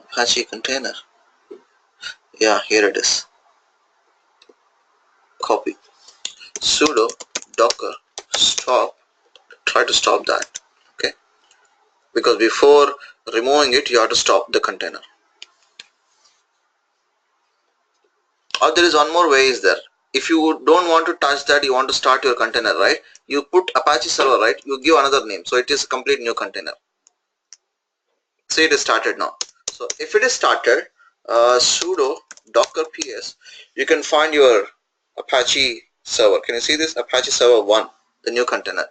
Apache container. Yeah, here it is. Copy. Sudo docker stop. Try to stop that. Okay, because before removing it you have to stop the container. Or there is one more way is there. If you don't want to touch that, you want to start your container, right? You put Apache server, right? You give another name, so it is a complete new container. See, it is started now. So if it is started, sudo docker ps, you can find your Apache server. Can you see this? Apache server 1, the new container.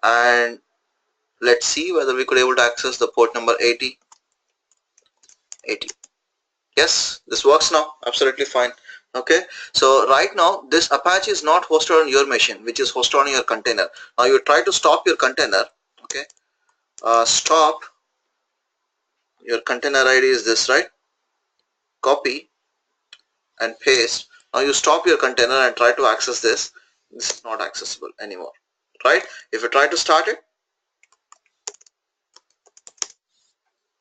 And let's see whether we could able to access the port number 80. Yes, this works now. Absolutely fine. Okay, so right now this Apache is not hosted on your machine, which is hosted on your container. Now you try to stop your container. Okay, stop. Your container ID is this, right? Copy and paste. Now you stop your container and try to access this. This is not accessible anymore, right? If you try to start it,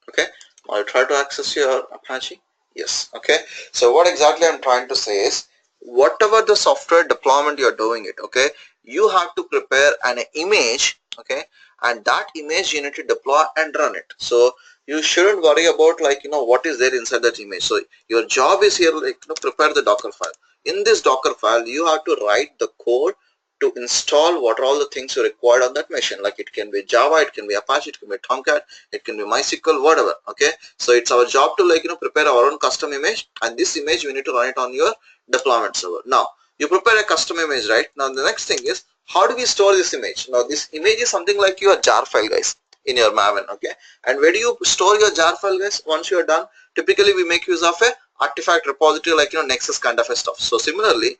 okay, now you try to access your Apache. Yes. Okay, so what exactly I'm trying to say is, whatever the software deployment you're doing it, okay, you have to prepare an image, okay, and that image you need to deploy and run it. So you shouldn't worry about, like, what is there inside that image. So your job is here, like, prepare the Docker file. In this Docker file you have to write the code to install what are all the things you required on that machine. Like, it can be Java, it can be Apache, it can be Tomcat, it can be MySQL, whatever. Okay, so it's our job to, like, prepare our own custom image, and this image we need to run it on your deployment server. Now you prepare a custom image, right? Now the next thing is, how do we store this image? Now this image is something like your jar file, guys, in your Maven. Okay, and where do you store your jar file, guys? Once you are done, typically we make use of a artifact repository, like, Nexus kind of a stuff. So similarly,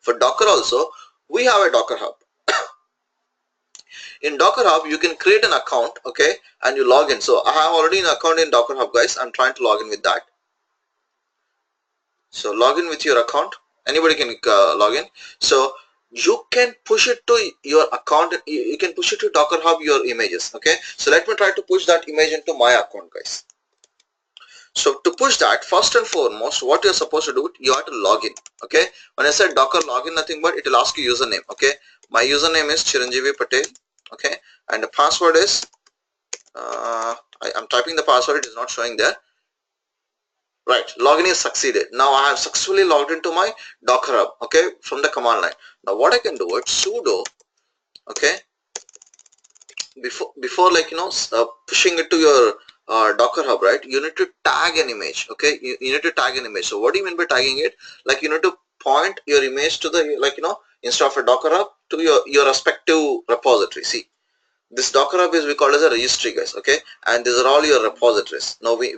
for Docker also, we have a Docker Hub. In Docker Hub, you can create an account, okay, and you log in. So I have already an account in Docker Hub, guys. I'm trying to log in with that. So log in with your account. Anybody can log in. So you can push it to your account. You can push it to Docker Hub your images. Okay, so let me try to push that image into my account, guys. So to push that, first and foremost, what you're supposed to do, you have to log in. Okay, when I said Docker login, nothing but it will ask you username. Okay, my username is Chiranjeevi Patel. Okay, and the password is I'm typing the password, it is not showing there. Right, login is succeeded. Now I have successfully logged into my Docker Hub. Okay, from the command line. Now what I can do is sudo. Okay, before like pushing it to your Docker Hub, right, you need to tag an image. Okay, you need to tag an image. So what do you mean by tagging it? Like you need to point your image to the, like instead of a Docker Hub, to your respective repository. See, this Docker Hub is we call as a registry, guys. Okay, and these are all your repositories. Now we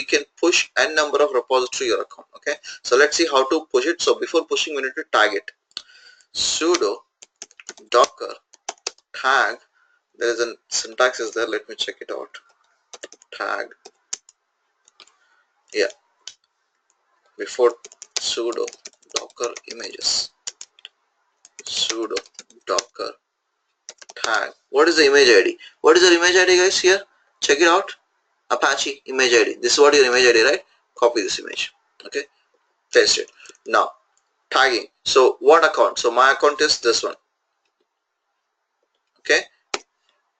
can push n number of repositories to your account. Okay, so let's see how to push it. So before pushing, we need to tag it. Sudo docker tag. There is a syntax is there. Let me check it out. Tag. Yeah. Before sudo docker images. Sudo docker tag. What is the image ID? What is the image ID, guys? Here, check it out. Apache image ID. This is what your image ID, right? Copy this image. Okay. Paste it. Now tagging. So what account? So my account is this one. Okay.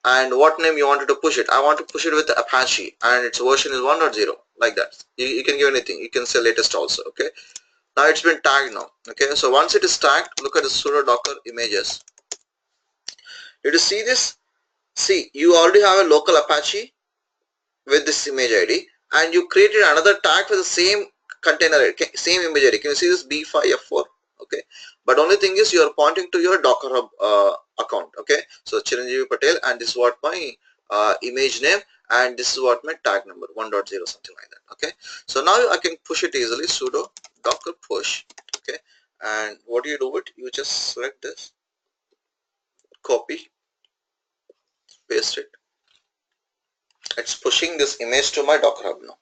And what name you wanted to push it? I want to push it with Apache, and its version is 1.0, like that. You can give anything. You can say latest also. Okay. Now it's been tagged now. Okay. So once it is tagged, look at the sudo docker images. Did you see this? See, you already have a local Apache with this image ID, and you created another tag for the same container, same image ID. Can you see this B5F4? Okay, but only thing is you are pointing to your Docker Hub account. Okay, so Chiranjeevi Patel, and this is what my image name, and this is what my tag number 1.0, something like that. Okay, so now I can push it easily. Sudo docker push. Okay, and what do you do? It you just select this, copy, paste it. It's pushing this image to my Docker Hub now.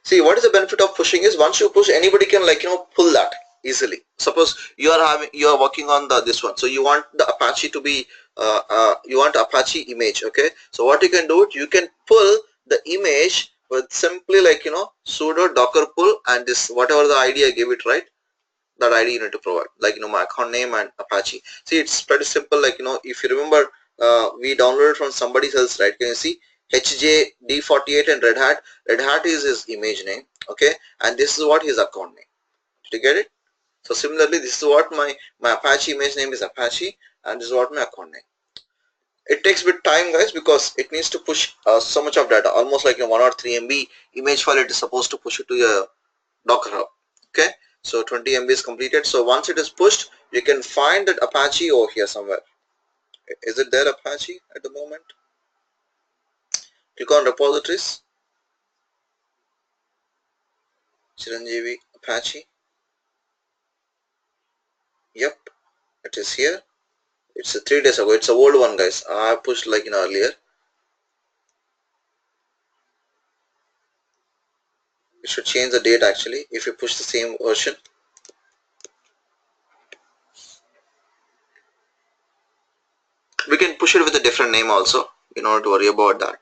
See, what is the benefit of pushing is once you push, anybody can pull that easily. Suppose you are working on this one, so you want the Apache to be you want Apache image. Okay, so what you can do, you can pull the image with simply sudo docker pull, and this whatever the ID I gave it, right, that ID you need to provide, like my account name and Apache. See, it's pretty simple. Like if you remember, we downloaded from somebody else, right? Can you see HJD48 and Red Hat is his image name. Okay, and this is what his account name. Did you get it? So similarly, this is what my Apache image name is Apache, and this is what my account name. It takes a bit time, guys, because it needs to push so much of data, almost like 1 or 3 MB image file. It is supposed to push it to your Docker Hub. Okay, so 20 MB is completed. So once it is pushed, you can find that Apache over here somewhere. Is it there, Apache, at the moment? Click on repositories, Chiranjeevi Apache. Yep, it is here. It's 3 days ago. It's a old one, guys. I pushed earlier. You should change the date actually if you push the same version. We can push it with a different name also. You don't have to worry about that.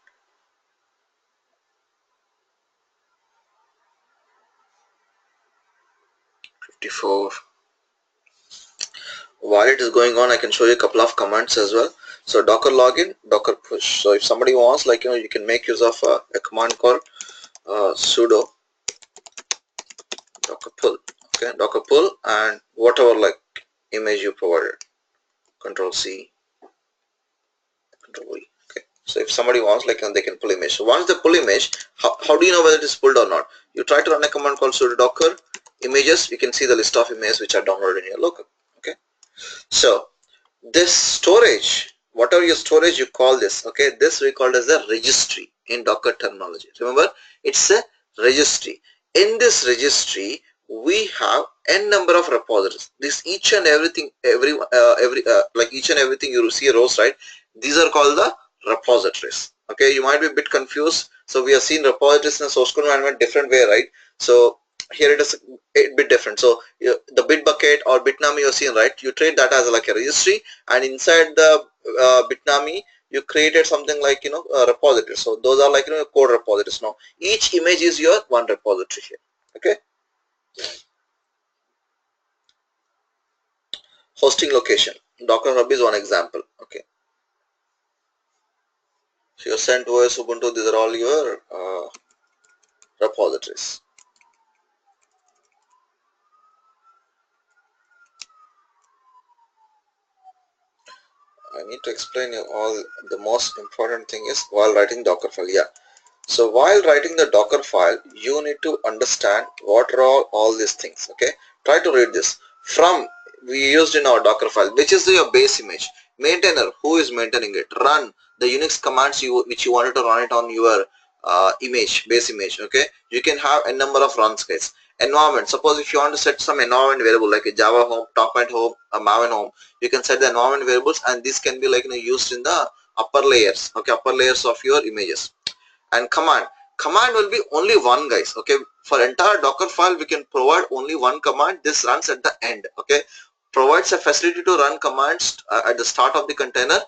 While it is going on, I can show you a couple of commands as well. So docker login, docker push. So if somebody wants, you can make use of a command called sudo docker pull. Okay, docker pull, and whatever image you provided, control C, control V. Okay, so if somebody wants, they can pull image. So once they pull image, how do you know whether it is pulled or not? You try to run a command called sudo docker images. You can see the list of images which are downloaded in your local. Okay, so this storage, whatever your storage you call this, okay, this we call as a registry in Docker terminology. Remember, it's a registry. In this registry, we have n number of repositories. This each and everything, each and everything you see rows, right? These are called the repositories. Okay, you might be a bit confused. So we have seen repositories in a source code environment different way, right? So here it is a bit different. So the Bitbucket or Bitnami you're seeing, right? You treat that as like a registry, and inside the Bitnami you created something like a repository. So those are like code repositories. Now each image is your one repository here. Okay. Hosting location. Docker Hub is one example. Okay. So your CentOS, Ubuntu, these are all your repositories. I need to explain you all. The most important thing is while writing Dockerfile. Yeah. So while writing the Dockerfile, you need to understand what are all these things. Okay. Try to read this. From we used in our Dockerfile, which is your base image. Maintainer, who is maintaining it. Run the Unix commands which you wanted to run it on your base image. Okay. You can have a number of run scripts. Environment. Suppose if you want to set some environment variable like a Java home, Talkpoint home, a Maven home, you can set the environment variables, and this can be like used in the upper layers. Okay, upper layers of your images. And command will be only one, guys. Okay, for entire Dockerfile we can provide only one command. This runs at the end. Okay, provides a facility to run commands at the start of the container.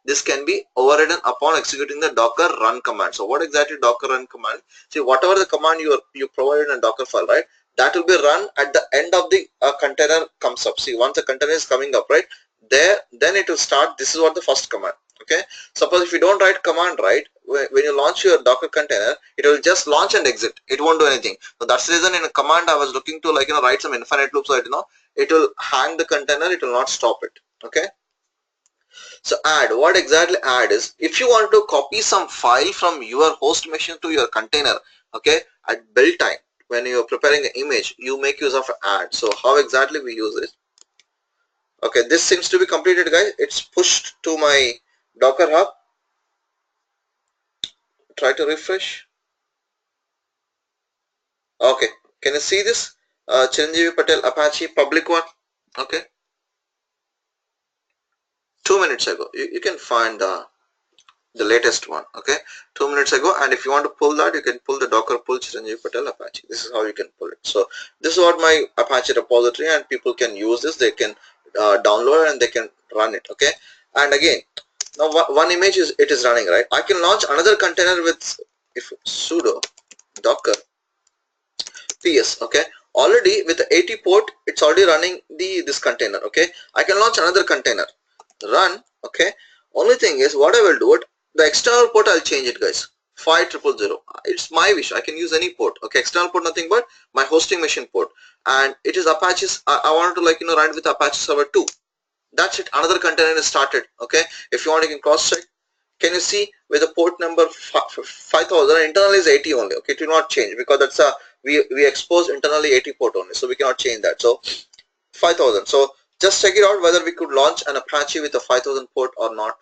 This can be overridden upon executing the docker run command. So what exactly docker run command? See, whatever the command you provided in a Dockerfile, right, that will be run at the end of the container comes up. See, once the container is coming up, right, then it will start. This is what the first command. Okay, suppose if you don't write command, right, when you launch your Docker container, it will just launch and exit. It won't do anything. So that's the reason in a command I was looking to write some infinite loop, so that it will hang the container, it will not stop it. Okay. So add, what exactly add is, if you want to copy some file from your host machine to your container, okay, at build time when you are preparing an image, you make use of add. So how exactly we use it? Okay, this seems to be completed, guys. It's pushed to my Docker Hub. Try to refresh. Okay, can you see this? Chiranjeevi Patel Apache public one. Okay, 2 minutes ago. You can find the latest one. Okay, 2 minutes ago. And if you want to pull that, you can pull the Docker pull Chiranjeevi Patel Apache. This is how you can pull it. So this is what my Apache repository, and people can use this. They can download and they can run it. Okay, and again, now one image is running, right? I can launch another container with sudo docker ps. Okay, already with the 80 port, it's already running this container. Okay, I can launch another container, run. Okay, only thing is what I will do it, the external port I'll change it, guys. 5000. It's my wish. I can use any port. Okay, external port nothing but my hosting machine port, and it is Apache's. I want to run with Apache server 2. That's it. Another container is started. Okay, if you want, you can cross check. Can you see with the port number 5000, internal is 80 only. Okay, it will not change because that's we expose internally 80 port only, so we cannot change that. So 5000. So just check it out whether we could launch an Apache with a 5000 port or not.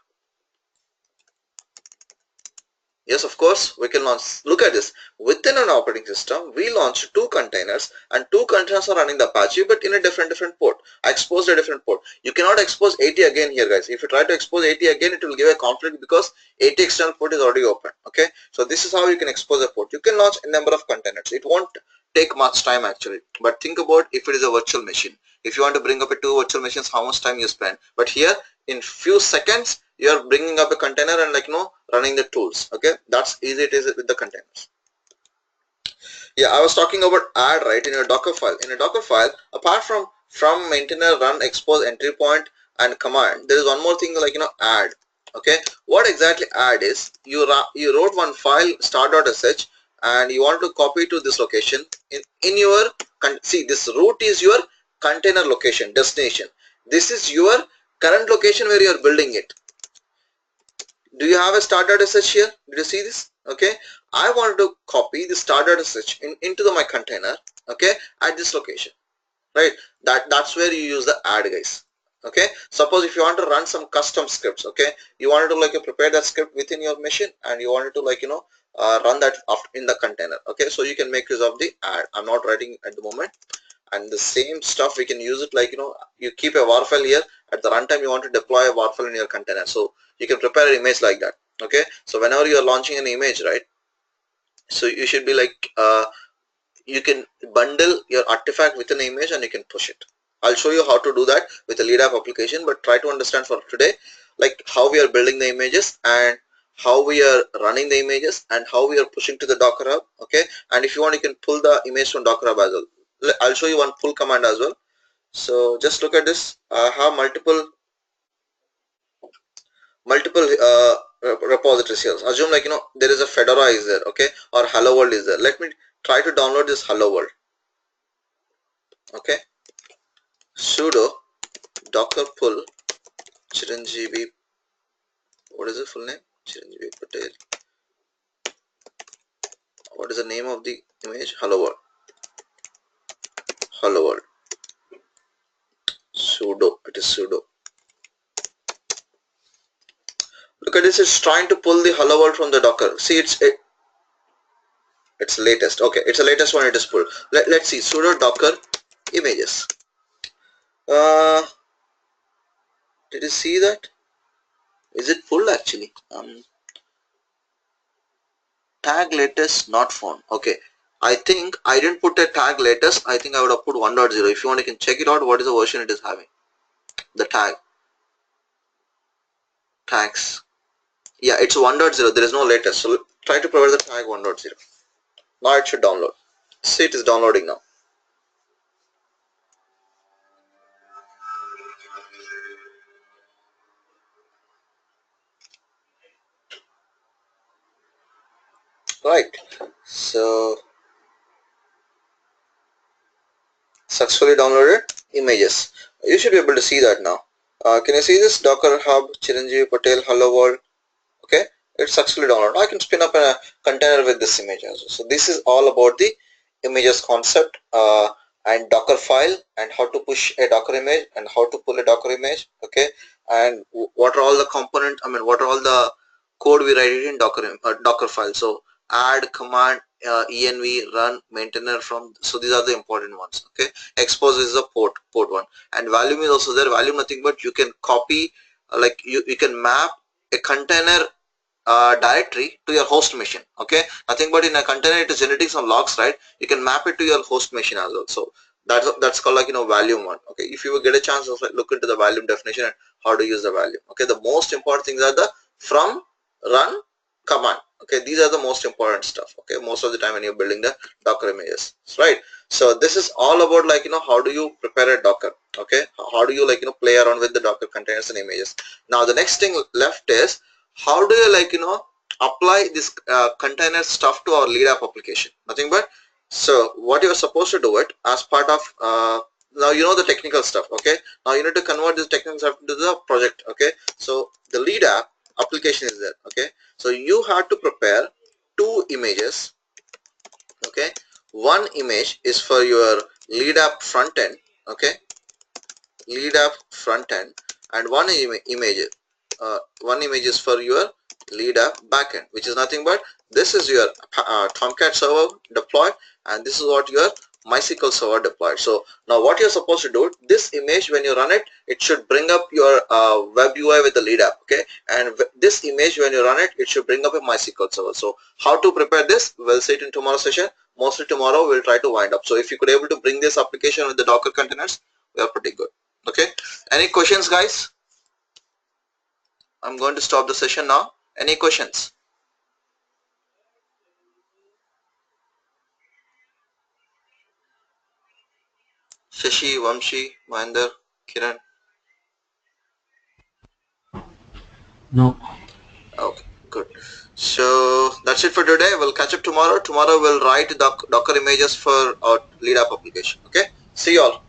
Yes, of course, we can launch. Look at this. Within an operating system, we launched 2 containers, and 2 containers are running the Apache, but in a different port. I exposed a different port. You cannot expose 80 again here, guys. If you try to expose 80 again, it will give a conflict because 80 external port is already open. Okay, so this is how you can expose a port. You can launch a number of containers. It won't take much time actually. But think about if it is a virtual machine. If you want to bring up 2 virtual machines, how much time you spend? But here, in few seconds, you are bringing up a container and running the tools. Okay, that's easy it is with the containers. Yeah, I was talking about add, right, in your Dockerfile. In a Dockerfile, apart from maintainer, run, expose, entry point, and command, there is one more thing add. Okay, what exactly add is, you wrote one file start.sh and you want to copy to this location in your see, this root is your container location destination. This is your current location where you are building it. Do you have a start.sh here? Did you see this? Okay, I wanted to copy the start.sh into my container. Okay, at this location, right? That's where you use the add, guys. Okay, suppose if you want to run some custom scripts, okay, you wanted to prepare that script within your machine, and you wanted to run that in the container. Okay, so you can make use of the add. I'm not writing at the moment. And the same stuff we can use it you keep a war file here. At the runtime you want to deploy a war file in your container, so you can prepare an image like that. Okay, so whenever you are launching an image, right, so you should be you can bundle your artifact with an image and you can push it. I'll show you how to do that with a lead app application, but try to understand for today like how we are building the images and how we are running the images and how we are pushing to the Docker Hub. Okay, and if you want you can pull the image from Docker Hub as well. I'll show you one pull command as well. So just look at this. I have multiple repositories here. Assume like there is a Fedora is there, okay, or Hello World is there. Let me try to download this Hello World. Okay, sudo docker pull Chiranjeevi. What is the full name? Chiranjeevi Patel. What is the name of the image? Hello World. Hello World. Sudo. It is sudo. Look at this. It's trying to pull the Hello World from the Docker. See, it's latest. Okay, it's the latest one. It is pulled. Let's see. Sudo docker images. Did you see that? Is it pulled actually? Tag latest not found. Okay, I think I didn't put a tag latest. I think I would have put 1.0. If you want, you can check it out. What is the version it is having? The tags. Yeah, it's 1.0. There is no latest. So try to provide the tag 1.0. Now it should download. See, it is downloading now. Right. So successfully downloaded images. You should be able to see that now. Can you see this Docker Hub Chiranjeevi Patel Hello World? Okay, it's successfully downloaded. I can spin up a container with this image as well. So this is all about the images concept and Dockerfile and how to push a Docker image and how to pull a Docker image. Okay, and what are all the components? I mean, what are all the code we write it in Dockerfile? So add command env run maintainer from. So these are the important ones. Okay, expose is the port one, and volume is also there. Volume nothing but you can copy like you can map a container directory to your host machine. Okay, nothing but in a container it is generating some logs, right? You can map it to your host machine as well. So that's called like volume one. Okay, if you will get a chance to look into the volume definition and how to use the volume. Okay, the most important things are the from, run, command. Okay, these are the most important stuff. Okay, most of the time when you're building the Docker images, right? So this is all about like how do you prepare a Docker. Okay, how do you like play around with the Docker containers and images. Now the next thing left is how do you like apply this container stuff to our lead app application. Nothing but so what you're supposed to do it as part of now the technical stuff. Okay, now you need to convert this technical stuff into the project. Okay, so the lead app application is there. Okay, so you have to prepare two images. Okay, one image is for your lead app front end. Okay, lead app front end, and one image is for your lead app backend, which is nothing but this is your Tomcat server deployed and this is what your MySQL server deployed. So now what you're supposed to do, this image when you run it, it should bring up your web UI with the lead app. Okay, and this image when you run it, it should bring up a MySQL server. So how to prepare this, we'll see it in tomorrow's session. Mostly tomorrow we'll try to wind up. So if you could able to bring this application with the Docker containers, we are pretty good. Okay, any questions guys? I'm going to stop the session now. Any questions? Shashi, Vamshi, Mahinder, Kiran? No. Okay, good. So that's it for today. We'll catch up tomorrow. Tomorrow we'll write Docker images for our lead app application. Okay, see you all.